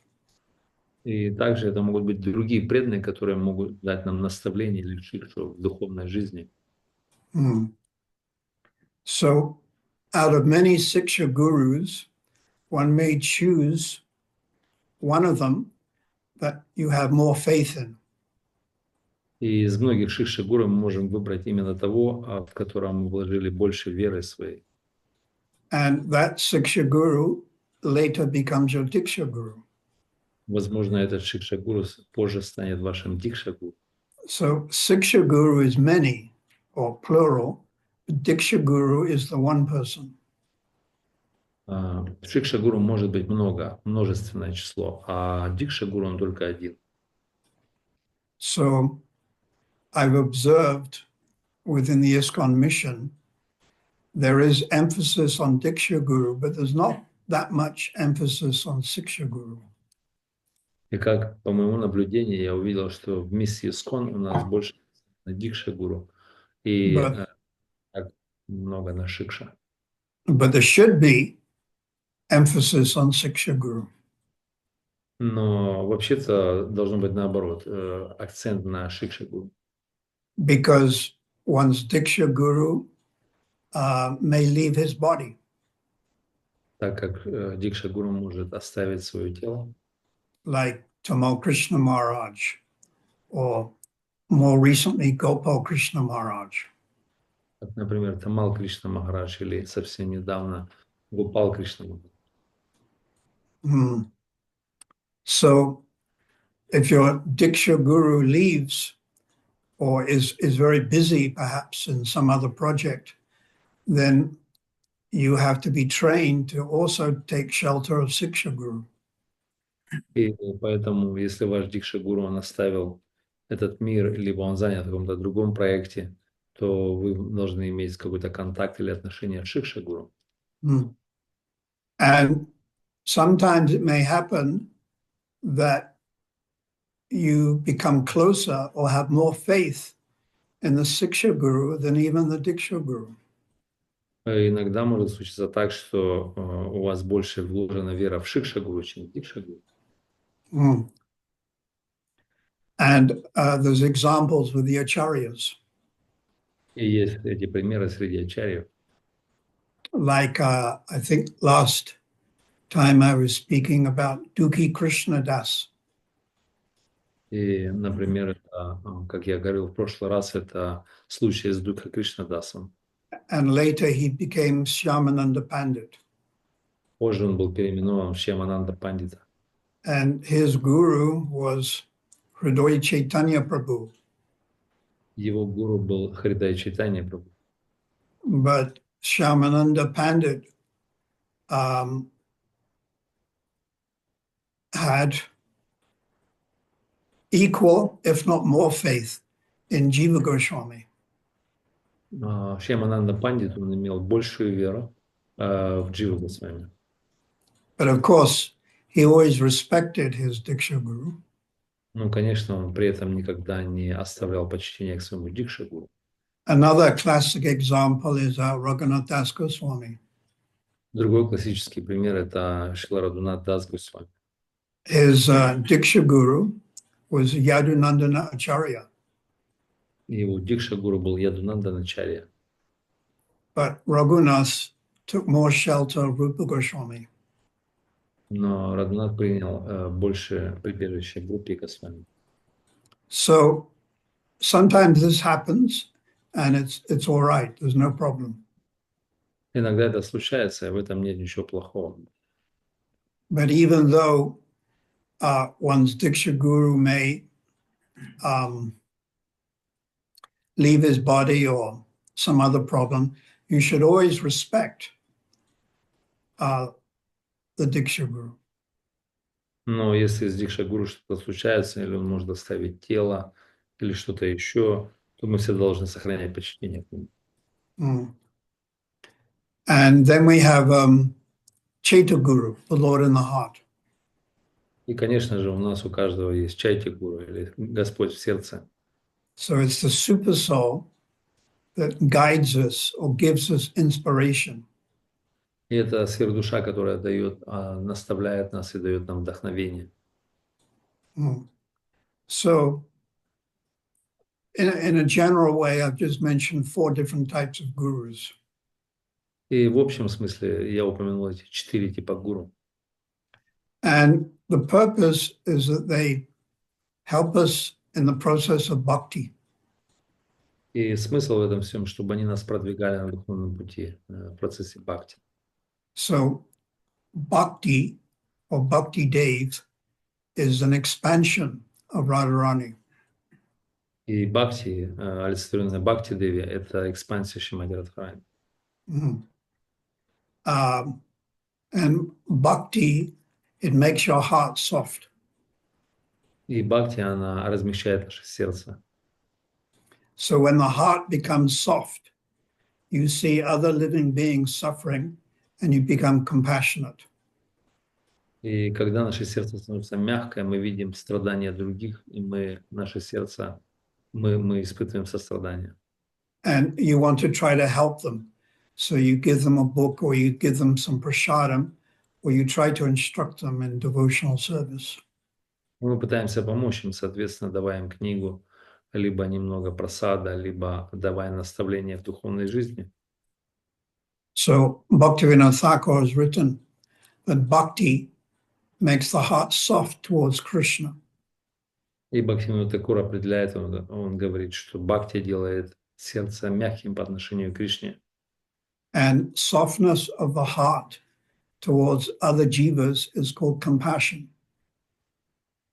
И также это могут быть другие преданные, которые могут дать нам наставления или шикшу в духовной жизни. So out of many Siksha gurus, one may choose one of them that you have more faith in. И из многих шикша-гуру мы можем выбрать именно того, в котором мы вложили больше веры своей. And that Siksha Guru later becomes your Diksha Guru. Возможно, этот шикша-гуру позже станет вашим дикша-гуру. So Siksha Guru is many or plural. Diksha Guru is the one person. Шикша-гуру может быть много, множественное число, а дикша-гуру он только один. So I've observed within the ISKCON mission, there is emphasis on Diksha Guru, but there's not that much emphasis on Siksha Guru. И как по моему наблюдению, я увидел, что в миссии ИСККОН у нас больше на дикша-гуру и так много на шикша. But there should be emphasis on Siksha Guru. Но вообще-то должно быть наоборот, акцент на шикша-гуру. Because one's Diksha Guru may leave his body. Так как дикша-гуру может оставить свое тело. Like Tamal Krishna Maharaj, or more recently Gopal Krishna Maharaj. Как, например, Тамал Кришна Махарадж или совсем недавно Гопал Кришна Махарадж. So if your Diksha Guru leaves or is very busy perhaps in some other project, then you have to be trained to also take shelter of Siksha Guru. И поэтому, если ваш дикша-гуру, он оставил этот мир, либо он занят в каком-то другом проекте, то вы должны иметь какой-то контакт или отношение с шикша-гуру. And sometimes it may happen that you become closer or have more faith in the Siksha Guru than even the Diksha Guru. Иногда может случиться так, что у вас больше вложена вера в шикша-гуру, чем в дикша-гуру. And there's examples with the acharyas. И есть эти примеры среди ачарьев. Like I think last time I was speaking about Dukhi Krishna Das. И, например, как я говорил в прошлый раз, это случай с Дукха Кришна Дасом. And later he became Shyamananda Pandit. Позже он был переименован в Шьямананда Пандита. And his guru was Hriday Chaitanya Prabhu. Его гуру был Хридай Чайтанья Прабху. But Shyamananda Pandit had equal, if not more, faith in Jiva Goswami. Шьямананда Пандит, он имел большую веру в Дживу Госвами. But of course, he always respected his Diksha Guru. Ну, конечно, он при этом никогда не оставлял почтения к своему дикша-гуру. Another classic example is Raghunath Das Goswami. Другой классический пример – это Шрила Рагунат Дас Госвами. His Diksha Guru was Yadunandana Acharya. Его дикша-гуру был Ядунанданачарья. But Raghunath took more shelter of Rupa Goswami. Но Рагунат принял больше прибежище Группи Госвами. So sometimes this happens and it's all right, there's no problem. Иногда это случается, и в этом нет ничего плохого. But even though one's Diksha Guru may leave his body or some other problem, you should always respect the Diksha Guru. Но если с дикша-гуру что-то случается, или он может оставить тело, или что-то еще, то мы все должны сохранять почтение к нему. And then we have Chaita Guru, the Lord in the heart. И, конечно же, у нас у каждого есть чайти-гуру, или Господь в сердце. So it's the super soul that guides us or gives us inspiration. И это сверхдуша, которая дает, наставляет нас и дает нам вдохновение. So in a general way, I've just mentioned 4 different types of gurus. И в общем смысле я упомянул эти 4 типа гуру. And the purpose is that they help us in the process of bhakti. И смысл в этом всем, чтобы они нас продвигали на духовном пути, в процессе бхакти. So bhakti or bhakti dev is an expansion of Radharani. И бхакти, олицетворенная бхакти деви, это экспансия Шримади Радхарани. And bhakti, it makes your heart soft. И бхакти, она размягчает наше сердце. So when the heart becomes soft, you see other living beings suffering and you become compassionate. И когда наше сердце становится мягкое, мы видим страдания других, и наше сердце, мы испытываем сострадание. And you want to try to help them. So you give them a book or you give them some prasadam or you try to instruct them in devotional service. Мы пытаемся помочь им, соответственно, давая им книгу, либо немного просада, либо давая наставления в духовной жизни. So Bhaktivinoda Thakur has written that bhakti makes the heart soft towards Krishna. И Бхактивинода Тхакур определяет, он говорит, что бхакти делает сердце мягким по отношению к Кришне. And softness of the heart towards other jivas is called compassion.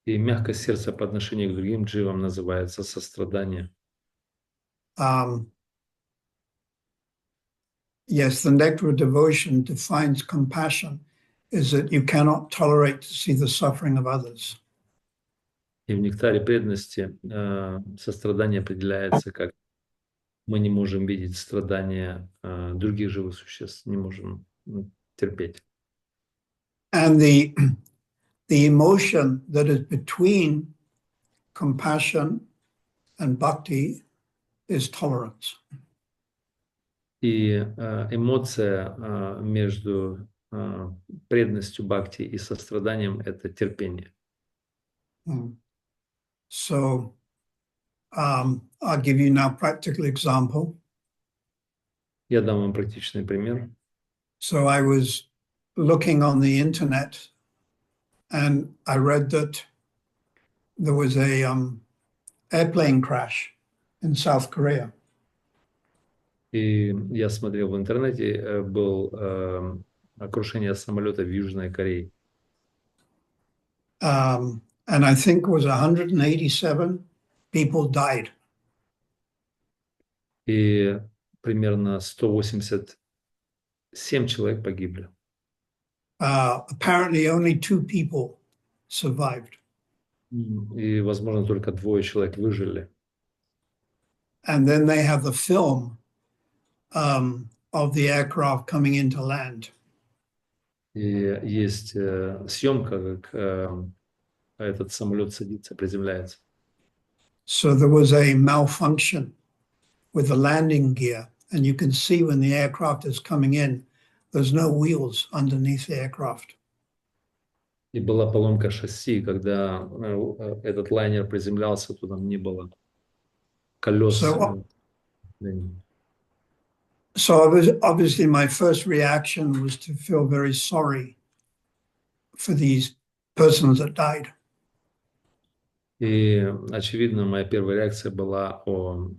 И мягкость сердца по отношению к другим дживам называется сострадание. Yes, the nectar of devotion defines compassion is that you cannot tolerate to see the suffering of others. И в нектаре преданности сострадание определяется как мы не можем видеть страдания других живых существ, не можем терпеть. And the emotion that is between compassion and bhakti is tolerance. И эмоция между преданностью бхакти и состраданием – это терпение. So I'll give you now a practical example. Я дам вам практичный пример. So I was looking on the internet and I read that there was a airplane crash in South Korea. И я смотрел в интернете, было крушение самолета в Южной Корее. And I think it was 187 people died. И примерно 187 человек погибли. Apparently only 2 people survived. И, возможно, только 2 человек выжили. And then they have the film of the aircraft coming into land. И есть съемка, как этот самолет садится, приземляется. So there was a malfunction with the landing gear, and you can see when the aircraft is coming in, there's no wheels underneath the aircraft. И была поломка шасси, когда этот лайнер приземлялся, туда не было колес. So obviously my first reaction was to feel very sorry for these persons that died. И, очевидно, моя первая реакция была о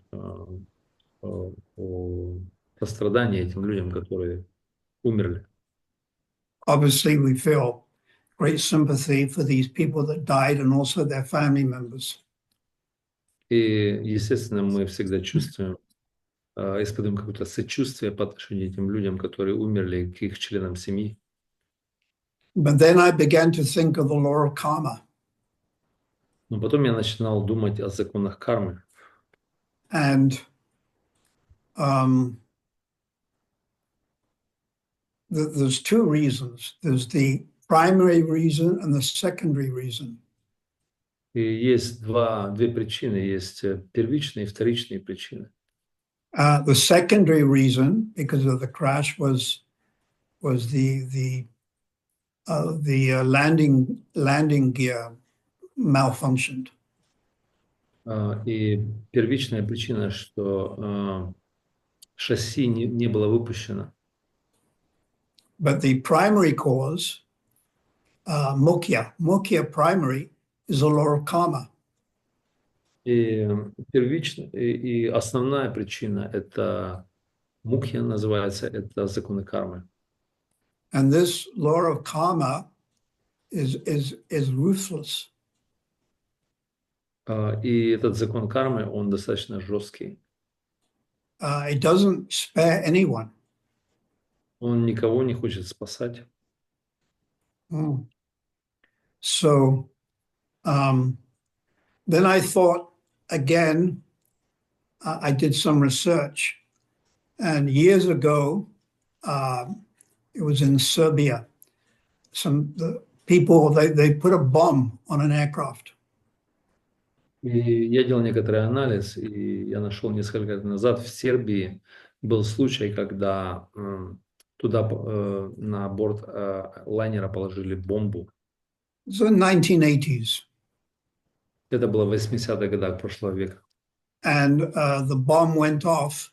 сострадании этим людям, которые умерли. Obviously we feel great sympathy for these people that died and also their family members. И, естественно, мы всегда чувствуем, испытываем какое-то сочувствие по отношению к этим людям, которые умерли, к их членам семьи. But then I began to think of the law of karma. Но потом я начинал думать о законах кармы. And there's 2 reasons. There's the primary reason and the secondary reason. И есть две причины. Есть первичные и вторичные причины. The secondary reason, because of the crash, was the landing gear malfunctioned. И первичная причина, что шасси не было выпущено. But the primary cause, mukhya primary, is a law of karma. И первичная и основная причина это мукхья называется, это законы кармы. And this law of karma is ruthless. И этот закон кармы, он достаточно жесткий. It doesn't spare anyone. Он никого не хочет спасать. Mm. So then I thought again, I did some research, and years ago, it was in Serbia. The people, they put a bomb on an aircraft. И я делал некоторый анализ, и я нашел несколько лет назад в Сербии был случай, когда туда на борт лайнера положили бомбу. So in 1980s. Это было в 80-х годах прошлого века. And the bomb went off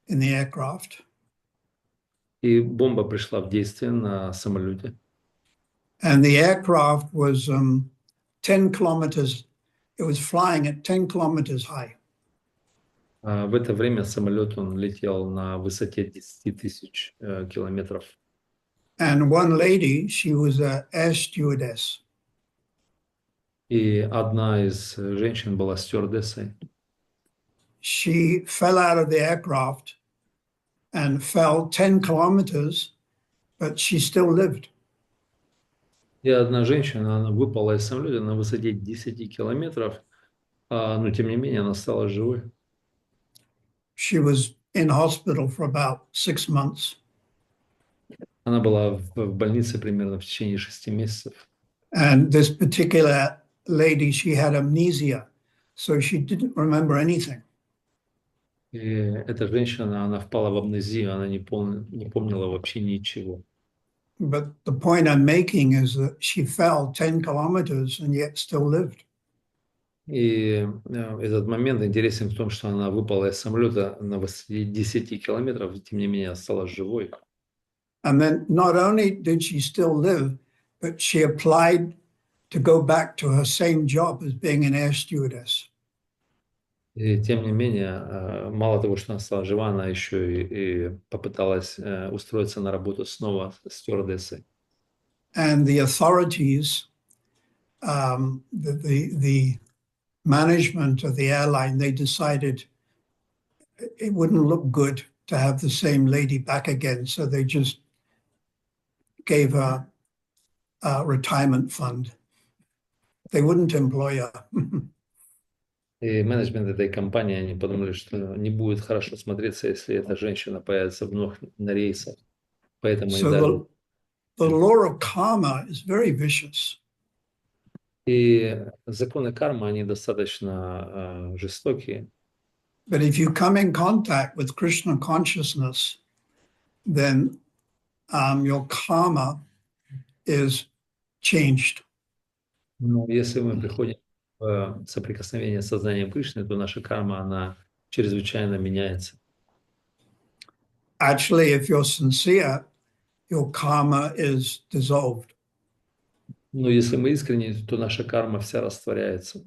in the aircraft. И бомба пришла в действие на самолете. And the aircraft was 10 kilometers. It was flying at 10 kilometers high. В это время самолет он летел на высоте 10 тысяч километров. And one lady, she was an air stewardess. И одна из женщин была стюардессой. She fell out of the aircraft and fell 10 kilometers, but she still lived. И одна женщина, она выпала из самолета на высоте 10 километров, но тем не менее она стала живой. She was in hospital for about 6 months. Она была в больнице примерно в течение 6 месяцев. And this particular lady, she had amnesia, so she didn't remember anything. И эта женщина, она впала в амнезию, она не помнила вообще ничего. But the point I'm making is that she fell 10 kilometers and yet still lived. И этот момент интересен в том, что она выпала из самолета на высоте 10 километров, и тем не менее осталась живой. And then not only did she still live, but she applied to go back to her same job as being an air stewardess. И тем не менее, мало того, что она стала жива, она еще и попыталась устроиться на работу снова стюардессой. And the authorities, the management of the airline, they decided it wouldn't look good to have the same lady back again, so they just gave her a retirement fund. They wouldn't employ her. И менеджмент этой компании, они подумали, что не будет хорошо смотреться, если эта женщина появится вновь на рейсах. Поэтому So the law of karma is very vicious. И законы кармы, они достаточно жестокие. But if you come in contact with Krishna consciousness, then your karma is changed. Но если мы приходим в соприкосновение с сознанием Кришны, то наша карма, она чрезвычайно меняется. Actually, if you're sincere, your karma is dissolved. Но если мы искренне, то наша карма вся растворяется.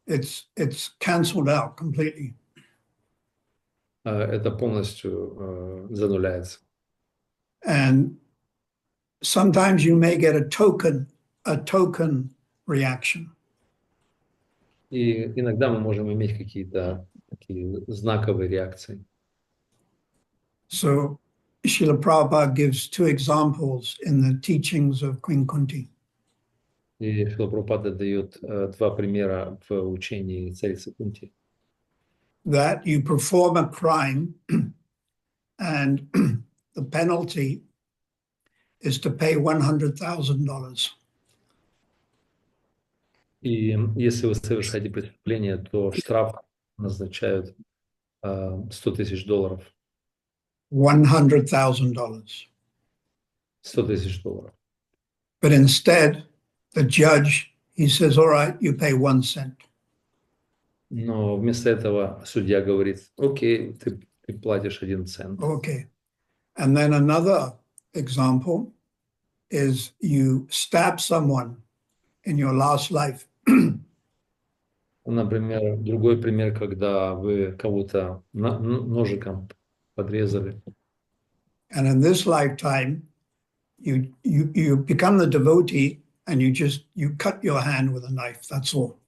It's cancelled out completely. Это полностью зануляется. And sometimes you may get a token reaction. И иногда мы можем иметь какие-то такие знаковые реакции. So Srila Prabhupada gives 2 examples in the teachings of Queen Kunti. И Шрила Прабхупада дает 2 примера в учении царицы Кунти. That you perform a crime and the penalty is to pay $100,000. И если вы совершаете преступление, то штраф назначают $100 тысяч. $100,000. $100 тысяч. But instead, the judge, he says, all right, you pay 1 cent. Но вместо этого судья говорит, окей, ты платишь 1 цент. Okay. And then another example is you stab someone in your last life. Например, другой пример, когда вы кого-то ножиком подрезали. And in this lifetime, you become the devotee and you cut your hand with a knife, that's all.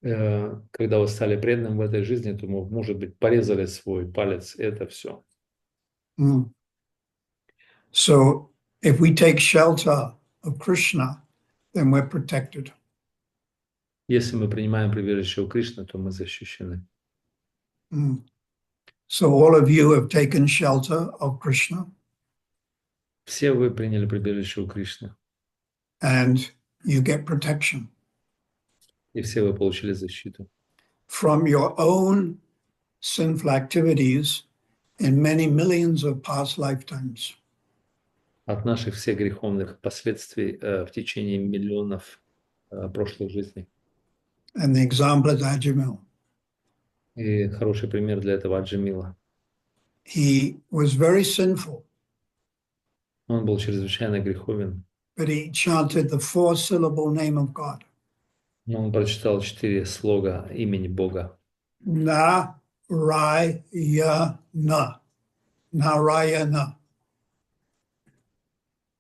Когда вы стали преданным в этой жизни, то, может быть, порезали свой палец, и это все. So if we take shelter of Krishna, then we're protected. Если мы принимаем прибежище у Кришны, то мы защищены. So all of you have taken shelter of Krishna. Все вы приняли прибежище у Кришны. And you get protection. И все вы получили защиту. From your own sinful activities in many millions of past lifetimes. От наших всех греховных последствий в течение миллионов прошлых жизней. And the example is Ajamil. И хороший пример для этого Аджамила. He was very sinful. Он был чрезвычайно греховен. But he chanted the 4-syllable name of God. Но он прочитал 4 слога имени Бога. Narayana. Narayana.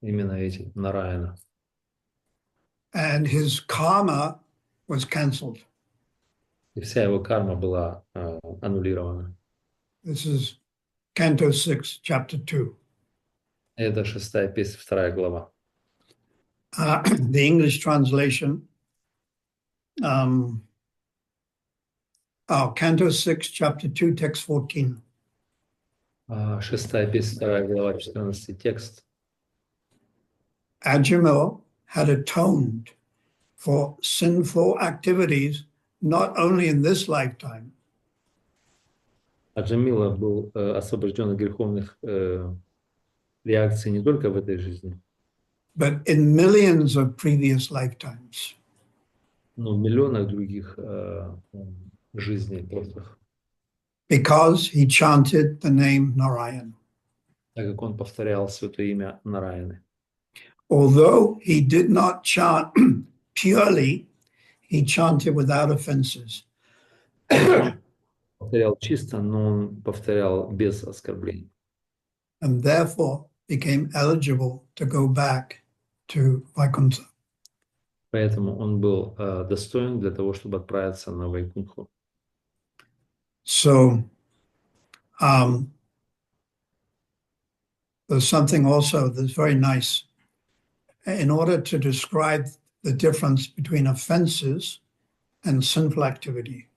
Именно эти, Нараяна. And his karma was cancelled. И вся его карма была аннулирована. This is Canto 6, Chapter 2. Это 6-я песня, 2 глава. The English translation, Canto 6, Chapter 2, Text 14. 6-я песня, 2 глава, 14 текст. Ajamil had atoned for sinful activities not only in this lifetime, Аджамила был освобожден от греховных реакций не только в этой жизни, but in millions of previous lifetimes. но в миллионах других жизней прошлых. Because he chanted the name Narayan. Так как он повторял святое имя Нараяны. Although he did not chant purely, he chanted without offenses. Повторял чисто, но он повторял без оскорблений. And therefore became eligible to go back to Vaikuntha. Поэтому он был достоин для того, чтобы отправиться на Вайкунху. So there's something also that's very nice. In order to describe the difference between offenses and sinful activity.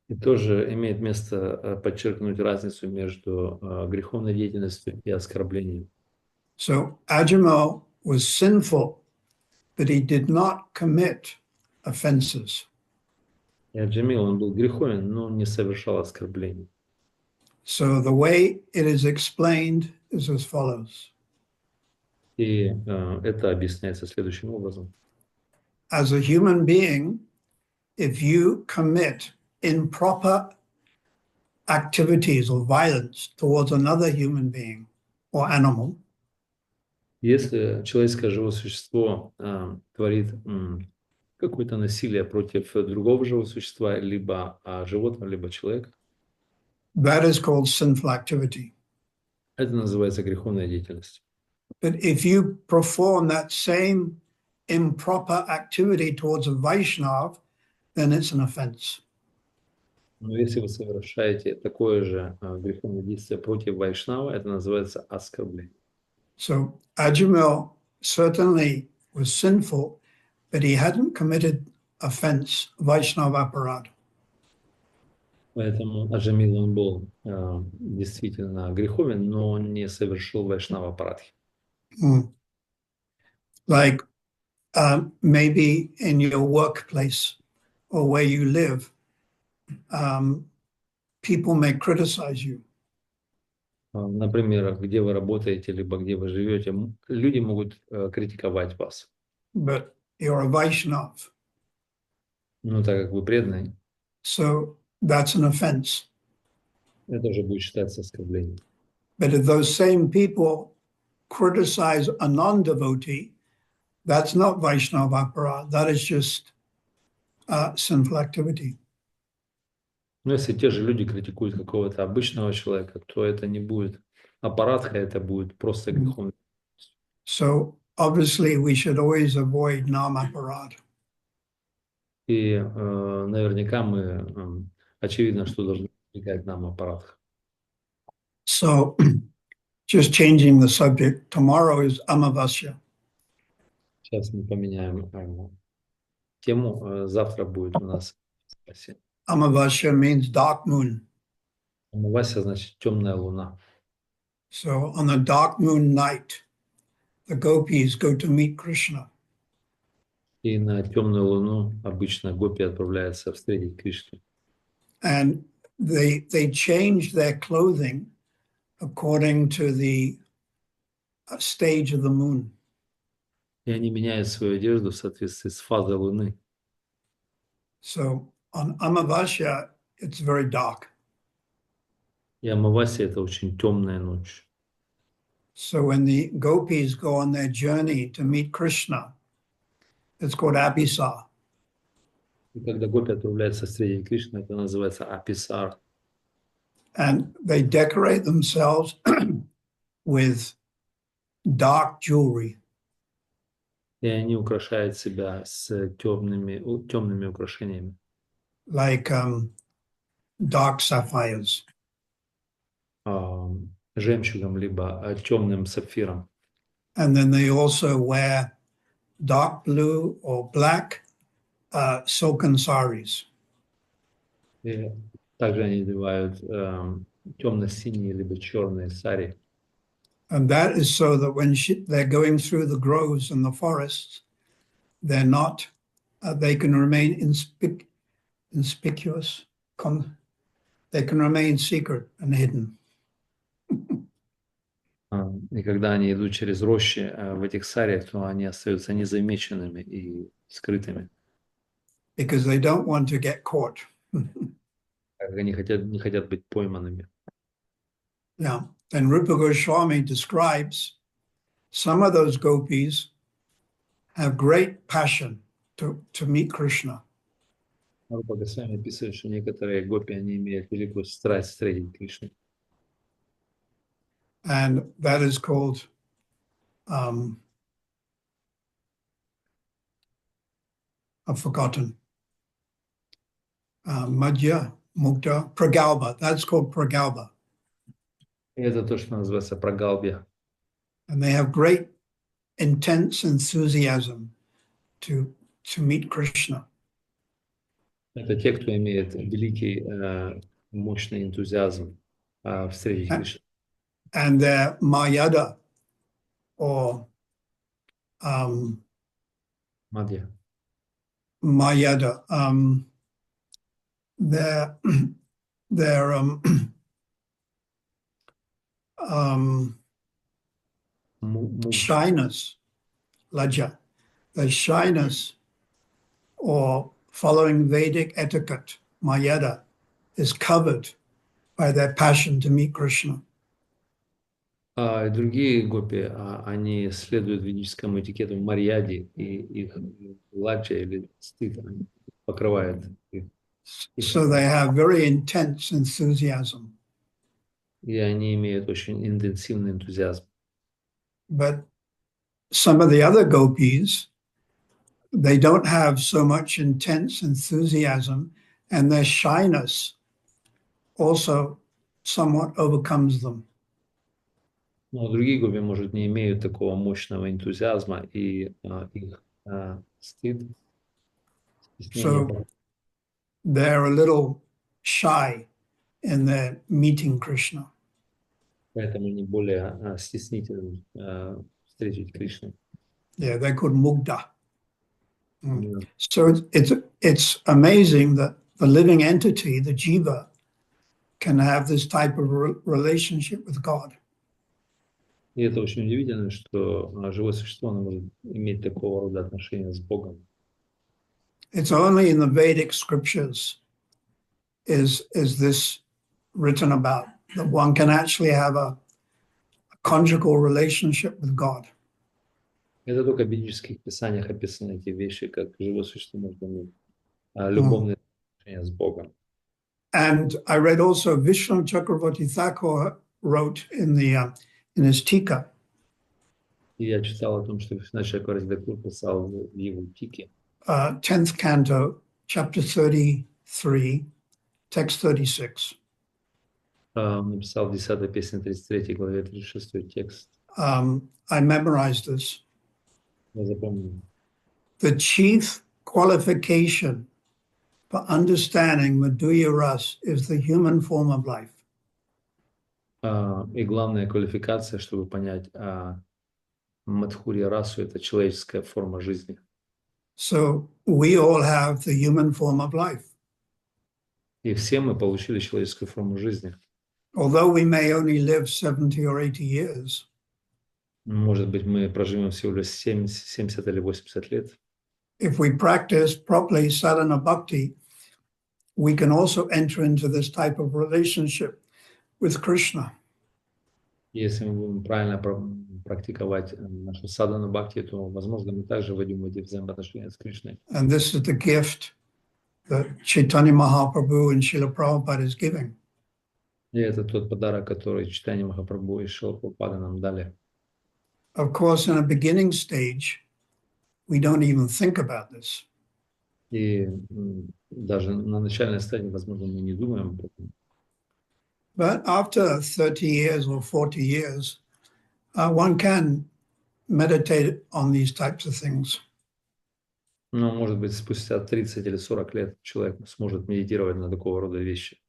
И тоже имеет место подчеркнуть разницу между греховной деятельностью и оскорблением. So Ajamil was sinful, but he did not commit offenses. И Аджамил, он был греховен, но не совершал оскорблений. So the way it is explained is as follows. И это объясняется следующим образом. As a human being, if you commit improper activities or violence towards another human being or animal, Если человеческое живое существо творит какое-то насилие против другого живого существа, либо животного, либо человека, that is called sinful activity. это называется греховная деятельность. But if you perform that same improper activity towards a Vaishnav, then it's an offense. Но если вы совершаете такое же греховное действие против Вайшнава, это называется оскорбление. So Ajamil certainly was sinful, but he hadn't committed offense, Vaishnava aparad. Поэтому Аджамил, он был действительно греховен, но он не совершил Вайшнава Парадхи. Like maybe in your workplace or where you live, people may criticize you. Например, где вы работаете, либо где вы живете, люди могут критиковать вас. But you're a Vaishnav. Ну, так как вы преданный, So that's an offense. это уже будет считаться оскорблением. But if those same people criticize a non-devotee, that's not Vaishnava aparad. That is just sinful activity. Но если те же люди критикуют какого-то обычного человека, то это не будет аппаратха, это будет просто грехом. So obviously we should always avoid namaparat. И наверняка мы, очевидно, что должны избегать нам аппаратха. So just changing the subject, tomorrow is Amavasya. Сейчас мы поменяем тему. Завтра будет у нас Amavasya means dark moon. Амавасия, значит темная луна. So on a dark moon night, the gopis go to meet Krishna. И на темную луну обычно гопи отправляются встретить Кришну. And they change their clothing according to the stage of the moon. И они меняют свою одежду в соответствии с фазой луны. So on Amavasya, it's very dark. И Амавасия – это очень темная ночь. So when the gopis go on their journey to meet Krishna, it's called Abhisa. И когда гопи отправляются встретить Кришну, это называется аписар. And they decorate themselves with dark jewelry. И они украшают себя с темными украшениями. Like dark sapphires. Жемчугом, либо темным сапфиром. And then they also wear dark blue or black silken saris. И также они надевают темно-синие, либо черные сари. And that is so that when they're going through the groves and the forests, they're not, they can remain inconspicuous. They can remain secret and hidden. И когда они идут через рощи в этих сариях, то они остаются незамеченными и скрытыми. Because they don't want to get caught. Они не хотят быть пойманными. Yeah. And Rupa Goswami describes some of those gopis have great passion to meet Krishna. Рупа Госвами описывает, что некоторые гопи, они имеют великую страсть встретить Кришну. And that is called I've forgotten. Madhya, Mukta, Pragalpa. That's called Pragalpa. И это то, что называется прагалбья. And they have great intense enthusiasm to meet Krishna. Это те, кто имеет великий, мощный энтузиазм встретить Кришну. And their Mayada or Мадья. Mayada, their shyness, laja, their shyness or following Vedic etiquette, Mayada, is covered by their passion to meet Krishna. Другие гопи, они следуют ведическому этикету марьяди, и их ладжа или стыд покрывает их. So they have very intense enthusiasm. И они имеют очень интенсивный энтузиазм. But some of the other gopis, they don't have so much intense enthusiasm, and their shyness also somewhat overcomes them. Но другие гопи, может, не имеют такого мощного энтузиазма, и их стыд, So they're a little shy in their meeting Krishna. Поэтому они более стеснительны встретить Кришну. Yeah, they're called mugda. So it's amazing that the living entity, the jiva, can have this type of relationship with God. И это очень удивительно, что живое существо может иметь такого рода отношения с Богом. It's only in the Vedic scriptures is this written about, that one can actually have a conjugal relationship with God. Это только в ведических писаниях описаны эти вещи, как живое существо может иметь любовные отношения с Богом. And I read also Vishnu Chakravarti Thakur wrote in his Tika. И я читал о том, что Вишна Чакраварти Тхакур писал в его тике, 10th canto, chapter 33, text 36. написал в 10-й песне 33 главе 36 текст. I memorized this. Я запомнил. The chief qualification for understanding Madhurya Ras is the human form of life. И главная квалификация, чтобы понять Мадхурья расу, это человеческая форма жизни. So we all have the human form of life. И все мы получили человеческую форму жизни. Although we may only live 70 or 80 years, Может быть, мы проживем всего лишь 70 или 80 лет. if we practice properly sadhana bhakti, we can also enter into this type of relationship with Krishna. Если мы будем правильно практиковать нашу садану бхакти, то, возможно, мы также войдем в эти взаимоотношения с Кришной. And this is the gift that Chaitanya Mahaprabhu and Srila Prabhupada is giving. И это тот подарок, который Чайтанья Махапрабху и Шрила Прабхупада нам дали. Of course, in a beginning stage, we don't even think about this. И даже на начальной стадии, возможно, мы не думаем об этом. But after 30 years or 40 years, one can meditate on these types of things. Но, может быть, спустя 30 или 40 лет человек сможет медитировать на такого рода вещи.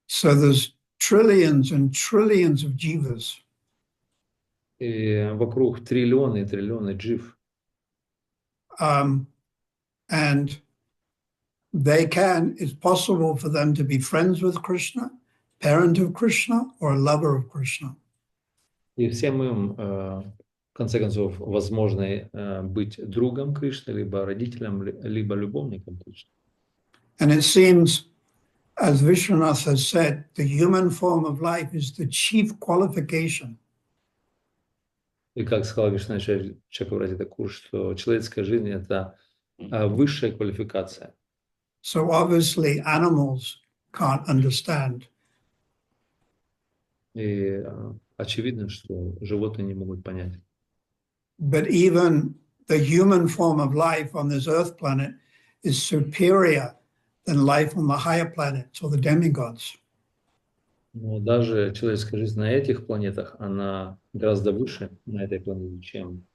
So there's trillions and trillions of jivas. И вокруг триллионы и триллионы джив. And it's possible for them to be friends with Krishna, parent of Krishna, or lover of Krishna. И всем им, в конце концов, возможно быть другом Кришны, либо родителем, либо любовником Кришны. And it seems, as Vishwanath has said, the human form of life is the chief qualification. И как сказал Вишна Чакраварти Тхакур, что человеческая жизнь – это высшая квалификация. So obviously animals can't understand. И очевидно, что животные не могут понять. But even the human form of life on this earth planet is superior than life on the higher planets or the demigods. Но даже человеческая жизнь на этих планетах, она гораздо выше на этой планете, чем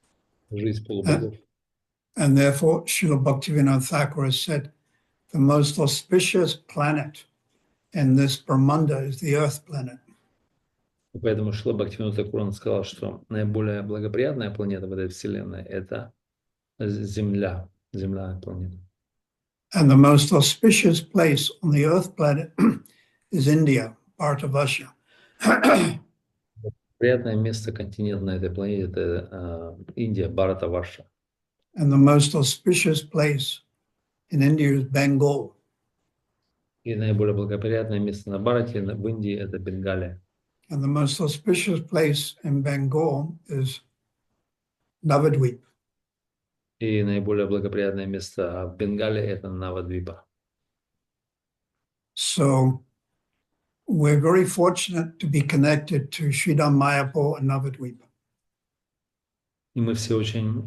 жизнь полубогов. And therefore, Srila Bhaktivinoda Thakur has said, the most auspicious planet in this Brahmanda is the earth planet. И поэтому Шрила Бхактивинода Тхакур сказал, что наиболее благоприятная планета в этой вселенной – это Земля, земная планета. And the most auspicious place on the earth planet is India, Partha Sаратхи. Приятное место, континент на этой планете – это Индия, Бхарата Варша. And the most auspicious place in India is Bengal. И наиболее благоприятное место на Бхарате, в Индии – это Бенгалия. And the most auspicious place in Bengal is Navadvip. И наиболее благоприятное место в Бенгалии – это Навадвипа. So we're very fortunate to be connected to Sridham Mayapur and Navadvip. И мы все очень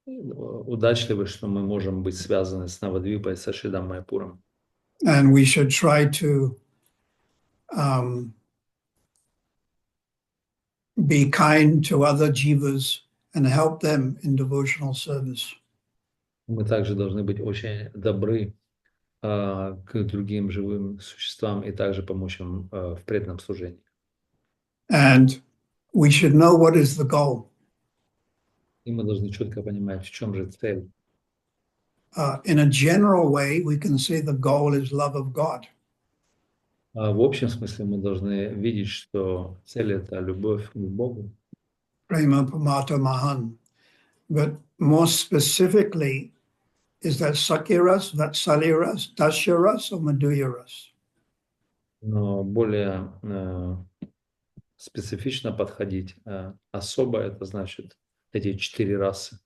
удачливы, что мы можем быть связаны с Навадвипой, со Шридам Майяпуром. And we should try to be kind to other jivas and help them in devotional service. Мы также должны быть очень добры к другим живым существам и также помочь им в преданном служении. And we should know what is the goal. И мы должны четко понимать, в чем же цель. In a general way, we can say the goal is love of God. В общем смысле мы должны видеть, что цель – это любовь к Богу. Prema Pramata Mahan. But more specifically, is that Sakyaras, Vatsaliras, Dasyaras, or Madhuryaras? Но более специфично подходить. Особо это значит эти 4 расы.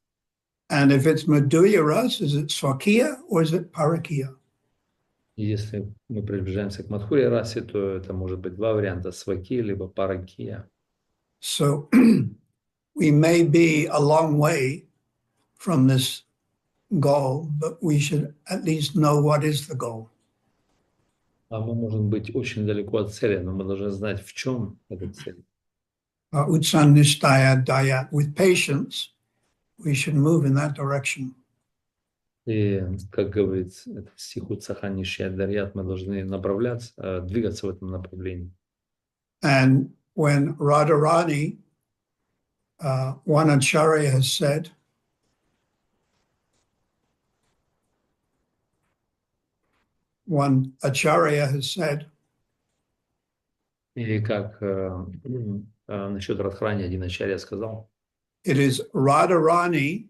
And if it's Madhurya Ras, is it Swakiya or is it Parakiya? И если мы приближаемся к Мадхурья расе, то это может быть два варианта: сваки либо паракия. So we may be a long way from this goal, but we should at least know what is the goal. А мы можем быть очень далеко от цели, но мы должны знать, в чем эта цель. Utsannishtaya dayat. With patience, we should move in that direction. И, как говорит этот стих Утсаханишья Дарьят, мы должны направляться, двигаться в этом направлении. And when Radharani, one acharya has said, И как насчет Радхарани один ачарья сказал, it is Radharani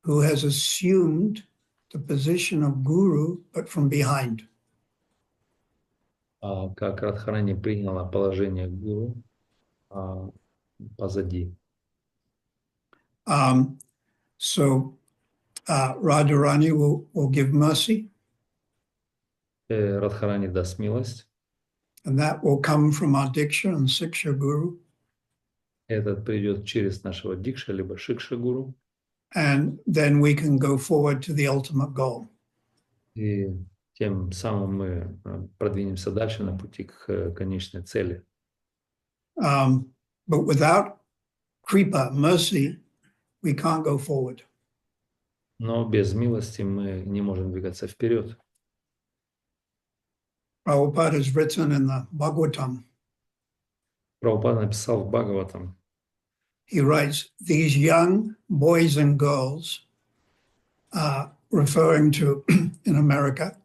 who has assumed the position of guru, but from behind. как Радхарани приняла положение гуру позади. So Radharani will give mercy, Радхарани даст милость. and that will come from our Diksha and Siksha Guru. Этот придет через нашего Дикша либо Шикша гуру. And then we can go forward to the ultimate goal. И тем самым мы продвинемся дальше на пути к конечной цели. But without kripa, mercy, we can't go forward. Но без милости мы не можем двигаться вперед. Prabhupada has written in the Bhagavatam, Прабхупада написал в Бхагаватам, he writes, these young boys and girls, referring to in America,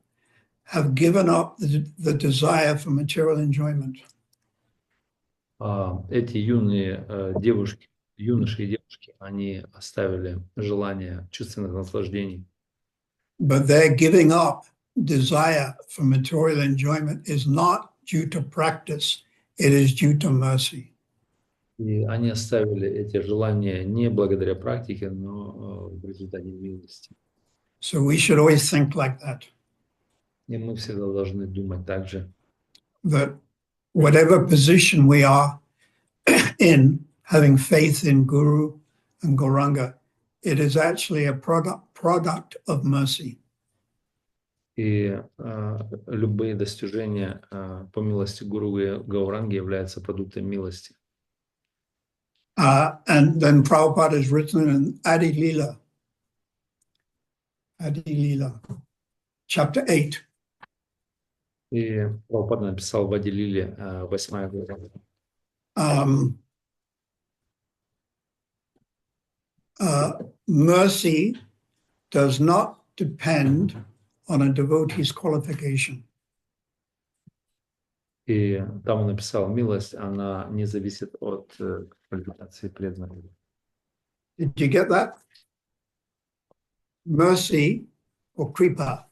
have given up the desire for material enjoyment. эти юные девушки, юноши и девушки, они оставили желание чувственных наслаждений. But their giving up desire for material enjoyment is not due to practice, it is due to mercy. И они оставили эти желания не благодаря практике, но в результате милости. So we should always think like that. И мы всегда должны думать так же. That whatever position we are in, having faith in Guru and Gauranga, it is actually a product of mercy. И любые достижения по милости Гуру и Гауранги являются продуктом милости. And then Prabhupada has written in Adi Lila, chapter 8. И Прабхупада написал в Ади-лиле 8 глава. Mercy does not depend on a devotee's qualification. И там он написал, милость, она не зависит от квалификации преданного. Did you get that? Mercy or kripa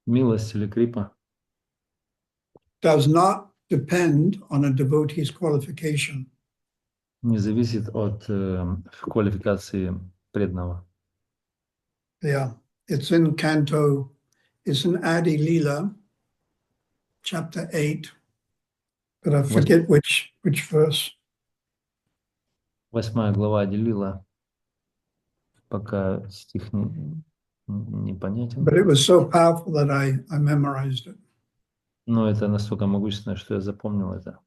Милость или крипа does not depend on a devotee's qualification. не зависит от квалификации преданного. Yeah, it's in Canto, it's in Adi Lila, chapter 8, but I forget which verse. 8 глава Ади-лила, пока стих непонятен. But it was so powerful that I memorized it. Но это настолько могущественно, что я запомнил это.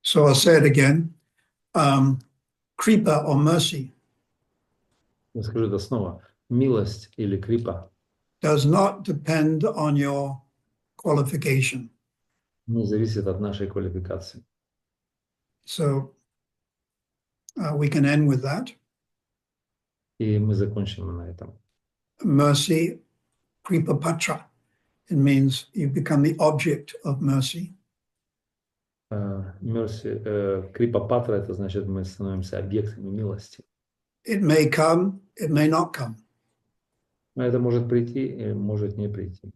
So I'll say it again. Kripa or mercy Я скажу это снова. Милость или крипа does not depend on your qualification. не зависит от нашей квалификации. So we can end with that. И мы закончим на этом. Mercy, kripa patra. It means you become the object of mercy. Крипа патра, это значит, мы становимся объектами милости. It may come, it may not come. Но это может прийти и может не прийти.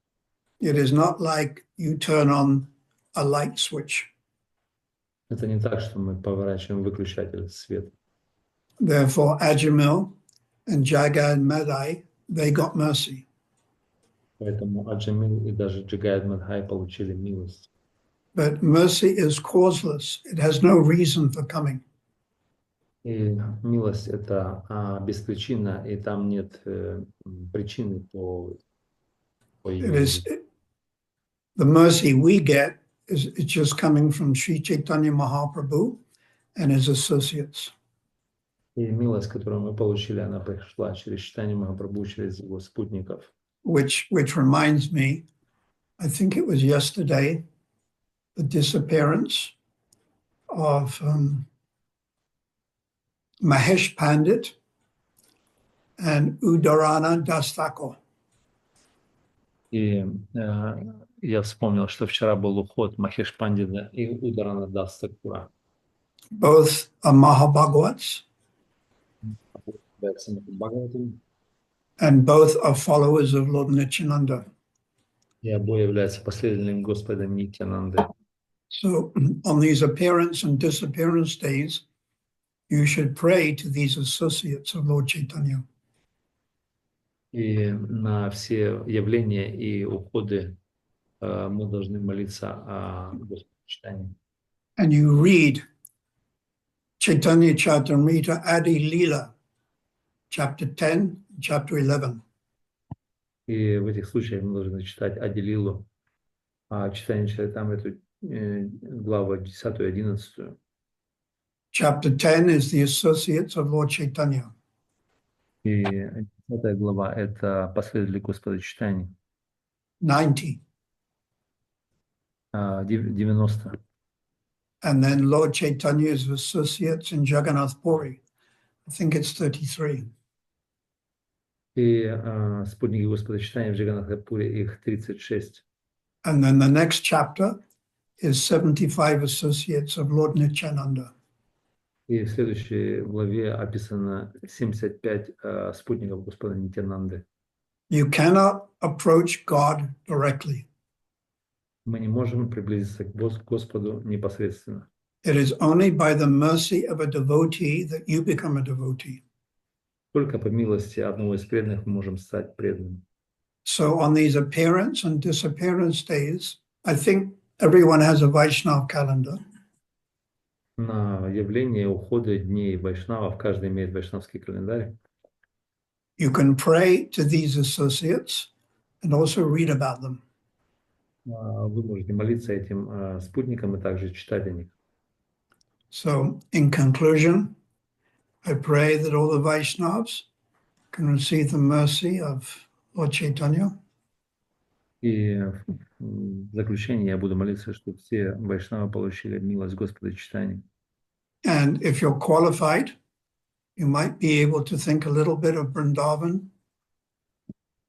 It is not like you turn on a light switch. Это не так, что мы поворачиваем выключатель света. Therefore, Ajamil and Jagad Madai, they got mercy. Поэтому Аджамил и даже Джигайд Мадхай получили милость. But mercy is causeless. It has no reason for coming. И милость это беспричинна, и там нет причины по It ее. is the mercy we get is it's just coming from Sri Chaitanya Mahaprabhu and his associates. И милость, которую мы получили, она пришла через читание Махапрабху, через его спутников. Which reminds me, I think it was yesterday, the disappearance of Mahesh Pandit and Udarana Das Thakur. И я вспомнил, что вчера был уход Махеш Пандита и Ударана Дас Такура. Both are Mahabhagavats, and both are followers of Lord Nityananda. И обои являются последователями Господа Нитьянанды. So on these appearance and disappearance days, you should pray to these associates of Lord Chaitanya. И на все явления и уходы мы должны молиться о Господе. And you read Chaitanya Charitamrita Adi Leela, chapter 10, chapter 11. И в этих случаях мы должны читать Ади-лилу, читание Чаритамриту, главу 10 и 11. Chapter 10 is the associates of Lord Chaitanya. И 10 глава – это последователи Господа читания. 90. 90. And then Lord Chaitanya's associates in Jagannath Puri. I think it's 33. И спутники Господа читания в Джаганнатхапуре их 36. And then the next chapter is 75 associates of Lord Nityananda. И в следующей главе описано 75 спутников Господа Нитьянанды. You cannot approach God directly. Мы не можем приблизиться к Господу непосредственно. It is only by the mercy of a devotee that you become a devotee. Только по милости одного из преданных мы можем стать преданным. So on these appearance and disappearance days, I think everyone has a Vaishnava calendar. На явление ухода дней вайшнавов каждый имеет вайшнавский календарь. You can pray to these associates and also read about them. Вы можете молиться этим спутникам и также читать о них. So in conclusion, I pray that all the Vaishnavas can receive the mercy of Lord Chaitanya. И в заключение я буду молиться, чтобы все вайшнавы получили милость Господа читания. And if you're qualified, you might be able to think a little bit of Vrindavan.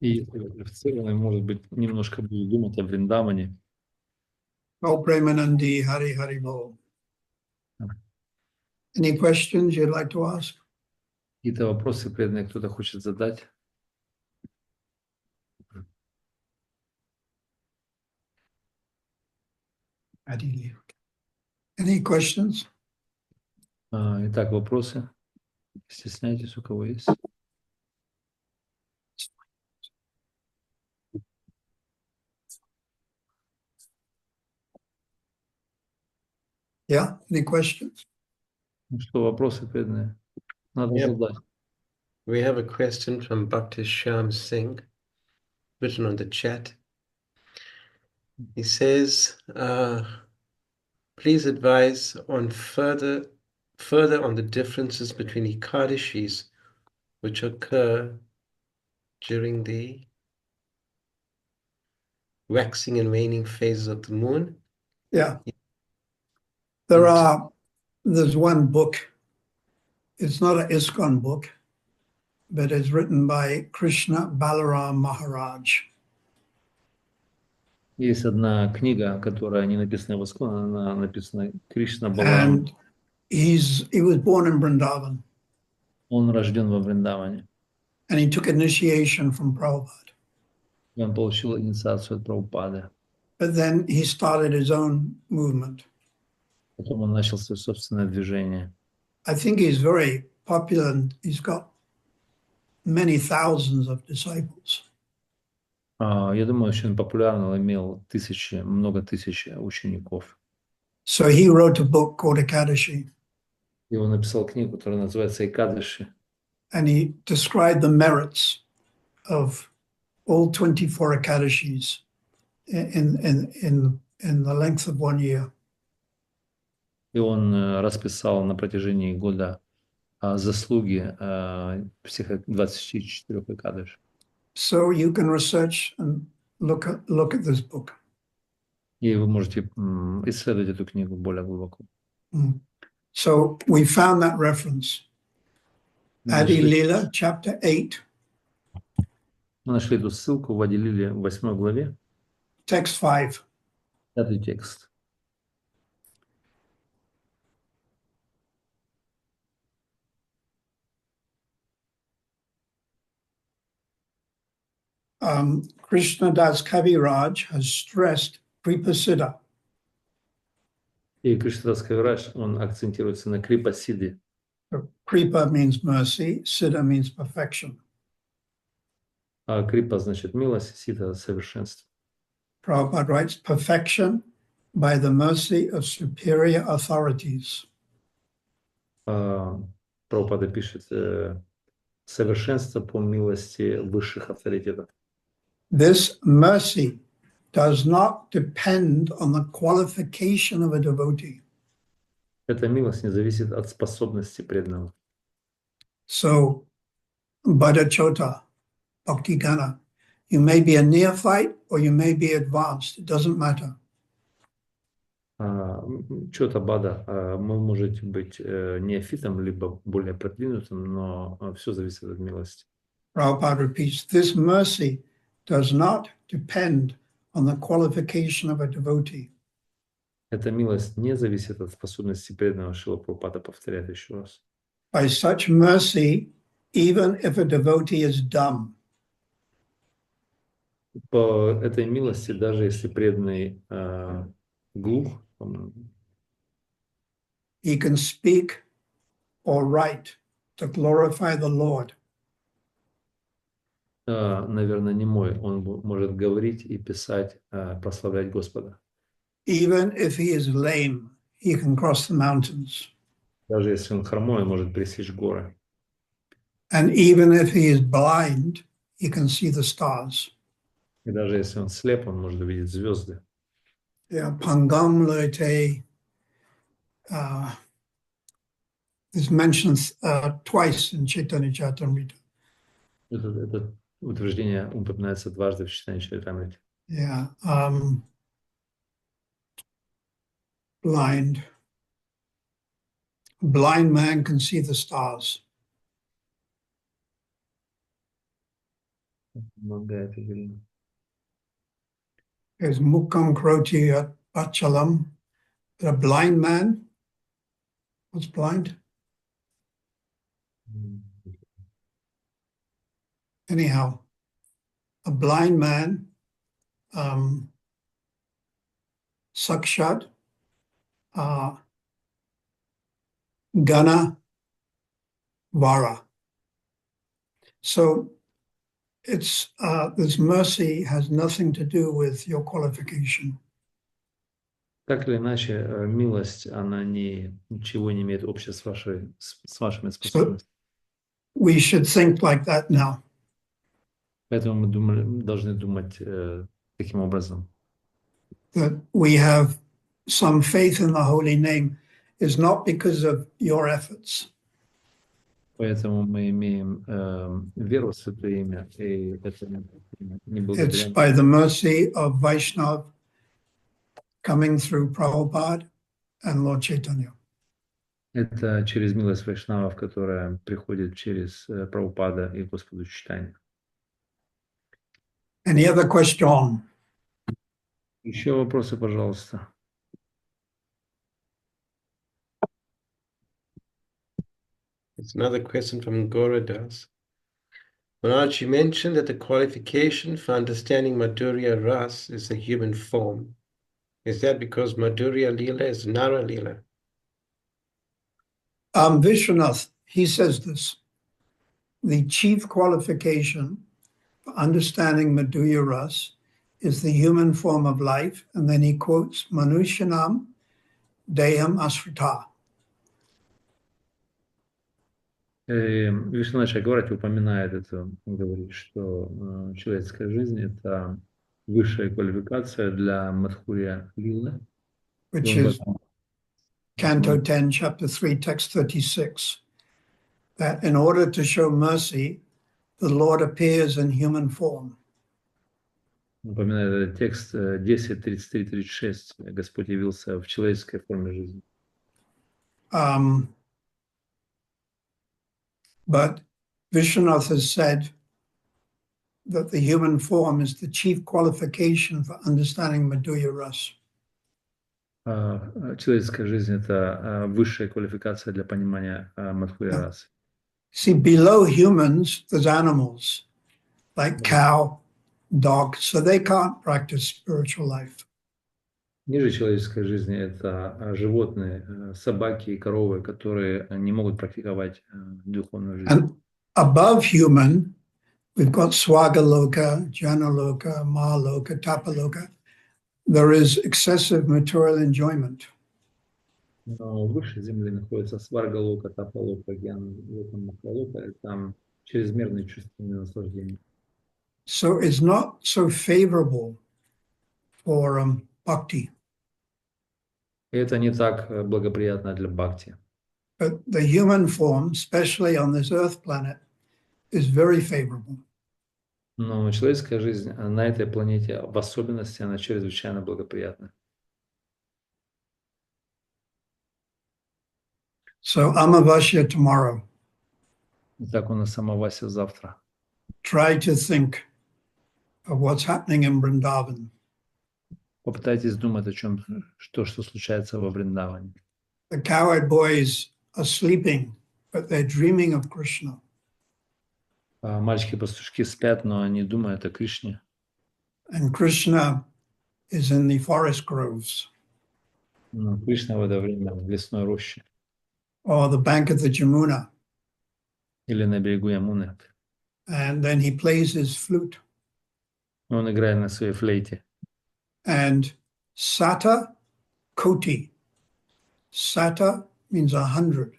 И если вы квалифицированы, может быть, немножко буду думать о Вриндаване. Oh, Premanandi, Hari Hari Bol. Any questions you'd like to ask? Какие-то вопросы преданные кто-то хочет задать? Any questions? Итак, вопросы. Стесняйтесь, у кого есть. Yeah, any questions? Ну что, вопросы преданные? Надо задать. We have a question from Bhakti Shyam Singh, written on the chat. He says, please advise on further on the differences between Ekadashis which occur during the waxing and waning phases of the moon. Yeah. There's one book. It's not an ISKCON book, but it's written by Krishna Balaram Maharaj. Есть одна книга, которая не написана в ISKCON, она написана Кришна Баларам. And he was born in Vrindavan. Он рожден во Вриндаване. And he took initiation from Prabhupada. И он получил инициацию от Прабхупады. But then he started his own movement. Потом он начал свое собственное движение. I think he's very popular and he's got many thousands of disciples. Я думаю, очень популярный, он имел много тысяч учеников. So he wrote a book called Ekadashi, И он написал книгу, которая называется «Экадыши». and he described the merits of all 24 Ekadashis in the length of 1 year. И он расписал на протяжении года заслуги всех 24 Экадыш. So you can research and look at this book. И вы можете исследовать эту книгу более глубоко. So we found that reference. Мы Adi нашли, Lila, chapter 8, мы нашли эту ссылку в Ади-лиле в 8 главе, text 5. 5 текст. Krishna Das Kaviraj has stressed Kripasiddha. И Кришнадас Кавирадж, он акцентируется на крипа-сидди. Kripa means mercy, Siddha means perfection. А крипа значит милость, сидда совершенство. Prabhupada writes, perfection by the mercy of superior authorities. Прабхупада пишет совершенство по милости высших авторитетов. This mercy does not depend on the qualification of a devotee. Эта милость не зависит от способности преданного. So, Bhaddachota, Bhakti Gana, you may be a neophyte or you may be advanced, it doesn't matter. Чота Бада, вы можете быть неофитом, либо более продвинутым, но все зависит от милости. Prabhupada repeats, this mercy does not depend on the qualification of a devotee. Эта милость не зависит от способности преданного. Шрила Прабхупада повторяет еще раз. By such mercy, even if a devotee is dumb, По этой милости, даже если преданный глух, he can speak or write to glorify the Lord. наверное, немой, он может говорить и писать, прославлять Господа. Even if he is lame, he can cross the mountains. Даже если он хромой, он может пересечь горы. And even if he is blind, he can see the stars. И даже если он слеп, он может увидеть звезды. Yeah, Pangam Loite is mentioned twice in Chaitanya Charitamrita. Это утверждение упоминается дважды в читании Чаритамрити. Yeah, blind man can see the stars. There's Mukam Kroti Achalam. A blind man was blind. Anyhow, a blind man, Sakshat, Gana, Vara. So it's this mercy has nothing to do with your qualification. Так или иначе, милость, она ничего не имеет общего с вашими способностями. We should think like that now. Поэтому мы должны думать таким образом. That we have some faith in the holy name is not because of your efforts. Поэтому мы имеем веру в Святое Имя, и это не It's благодаря. by the mercy of Vaishnav coming through Prabhupada and Lord Chaitanya. Это через милость Вайшнавов, которая приходит через Прабхупада и Господу Чайтанью. Any other question? Еще вопросы, пожалуйста. It's another question from Gauradas. Maharaj, you mentioned that the qualification for understanding Madhurya Ras is the human form. Is that because Madhurya Leela is Nara Leela? Vishwanath, he says this. The chief qualification for understanding Madhurya Ras is the human form of life, and then he quotes Manushyanam Deham Asrita. Вишнунача говорит, упоминает это, говорит, что человеческая жизнь – это высшая квалификация для Мадхурья Лилы. Which is Canto 10, Chapter 3, Text 36. That in order to show mercy, the Lord appears in human form. Напоминает этот текст 10, 33, 36. Господь явился в человеческой форме жизни. But Vishwanath has said that the human form is the chief qualification for understanding Madhurya Ras. Человеческая жизнь – это высшая квалификация для понимания Мадхурья расы. See, below humans, there's animals like cow, dog, so they can't practice spiritual life. Ниже человеческой жизни – это животные, собаки и коровы, которые не могут практиковать духовную жизнь. And above human, we've got Swagaloka, Janaloka, Mahaloka, Tapaloka. There is excessive material enjoyment. Но выше земли находится Сваргалока, Тапалока, Гьяналока, Махалока, и там чрезмерные чувственные наслаждения. So it's not so favorable for bhakti. И это не так благоприятно для бхакти. But the human form, especially on this earth planet, is very favorable. Но человеческая жизнь на этой планете, в особенности, она чрезвычайно благоприятна. So Amavasya tomorrow. Итак, у нас Амавасия завтра. Try to think of what's happening in Vrindavan. Попытайтесь думать о чем, что случается во Вриндаване. The cowherd boys are sleeping, but they're dreaming of Krishna. Мальчики-пастушки спят, но они думают о Кришне. And Krishna is in the forest groves. Но Кришна в это время в лесной роще. Or the bank of the Jamuna. Или на берегу Ямуны. And then he plays his flute. Он играет на своей флейте. And Sata Koti. Sata means 100.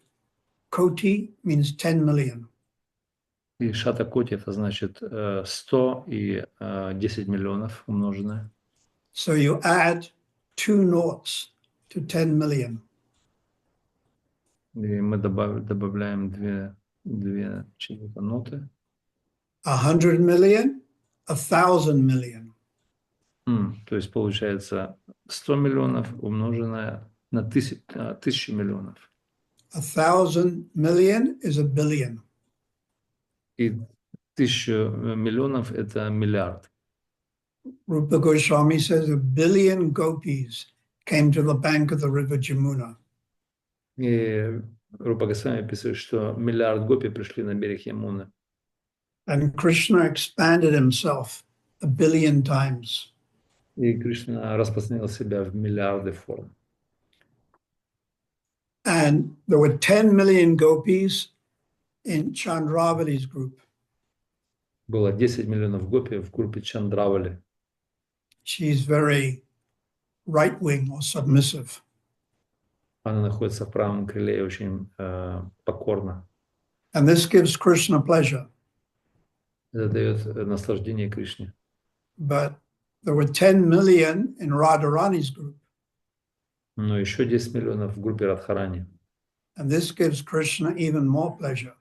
Koti means 10 million. И Шата Коти это значит 100 и 10 миллионов умноженное. So you add 2 noughts to 10 million. И мы добавляем две ноты. 100 million, 1000 million. То есть получается 100 миллионов умноженное на 1000 миллионов. 1000 million is a billion. И 1000 миллионов это миллиард. Rupa Goswami says 1 billion gopis came to the bank of the river Jamuna. И Рупа Госвами пишет, что миллиард гопи пришли на берег Ямуны. And Krishna expanded himself 1 billion times. И Кришна распространил себя в миллиарды форм. And there were 10 million gopis in Chandravali's group. Было 10 миллионов гопи в группе Чандравали. She's very right-wing or submissive. Она находится в правом крыле и очень покорна. And this gives Krishna pleasure. Это дает наслаждение Кришне. But there were 10 million in Radharani's group. Но еще 10 миллионов в группе Радхарани. And this gives Krishna even more pleasure.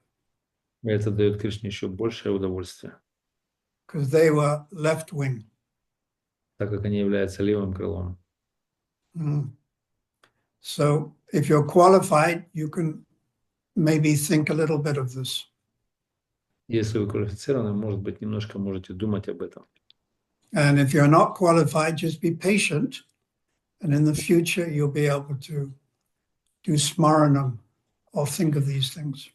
И это дает Кришне еще большее удовольствие. Because they were left-wing. Так как они являются левым крылом. So if you're qualified, you can maybe think a little bit of this. Если вы квалифицированы, может быть, немножко можете думать об этом. And if you're not qualified, just be patient. And in the future, you'll be able to do smaranam or think of these things.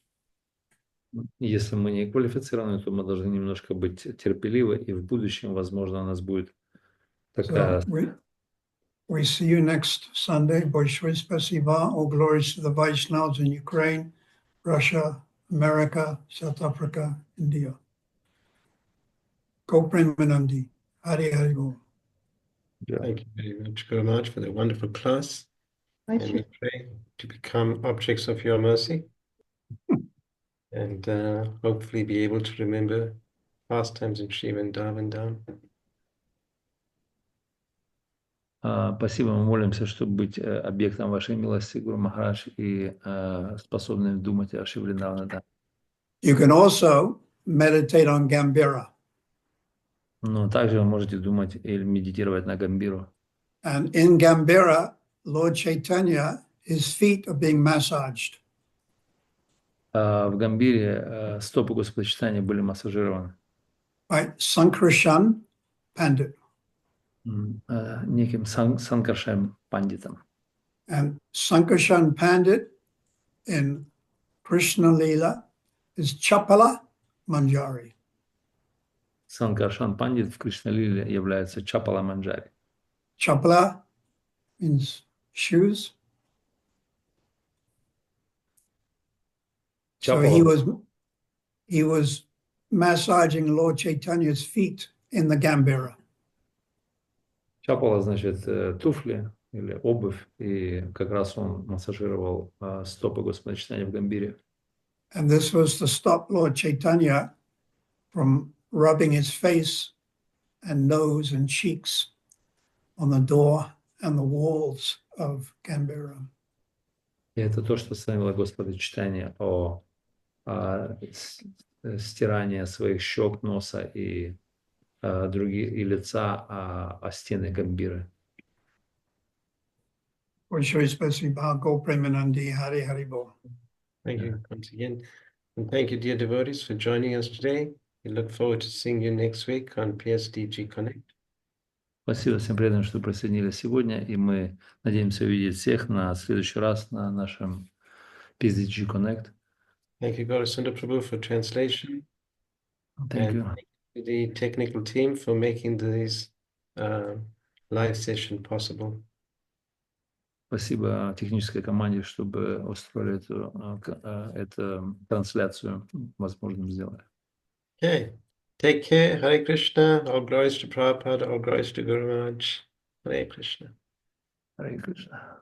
Если мы не квалифицированы, то мы должны немножко быть терпеливы, и в будущем, возможно, у нас будет такая We see you next Sunday. Большое спасибо. All glories to the Vaishnavas in Ukraine, Russia, America, South Africa, India. Go Premanandi. Hari Hari Bol. Thank you very much, Guru Maharaj, for the wonderful class. And we pray to become objects of your mercy and hopefully be able to remember past times in Sri Vrindavan. Спасибо, мы молимся, чтобы быть объектом вашей милости, Гуру Махарадж, и способными думать о Шри Вриндаване. You can also meditate on Gambhira. Но также вы можете думать или медитировать на Гамбиру. And in Gambhira, Lord Chaitanya, his feet are being massaged. В Гамбире стопы Господа Чайтаньи были массажированы. By Sankarshan Pandit. Неким Санкаршем пандитом. And Sankarshan Pandit in Krishna Lila is Chapala Manjari. Санкаршан пандит в Кришна-лиле является Чапала Манджари. Chapala means shoes. So he was massaging Lord Chaitanya's feet in the Gambhira. Чапала значит туфли или обувь, и как раз он массажировал стопы Господа Чайтаньи в Гамбире. And this was to stop Lord Chaitanya from rubbing his face and nose and cheeks on the door and the walls of Gambhira. И это то, что остановило Господа Чайтаньи о стирании своих щек, носа и другие и лица о стены Гамбиры. Thank you once again. And thank you, dear devotees, for joining us today. We look forward to seeing you next week on PSDG Connect. Спасибо всем преданным, что присоединились сегодня, и мы надеемся увидеть всех на следующий раз на нашем PSDG Connect. Thank you, Gaura Sundar Prabhu, for translation. Thank you. Thank you to the technical team for making this live session possible. Спасибо технической команде, чтобы устроили эту трансляцию возможным сделали. Okay. Take care. Hare Krishna. All glories to Prabhupada. All glories to Guru Maharaj. Hare Krishna. Hare Krishna.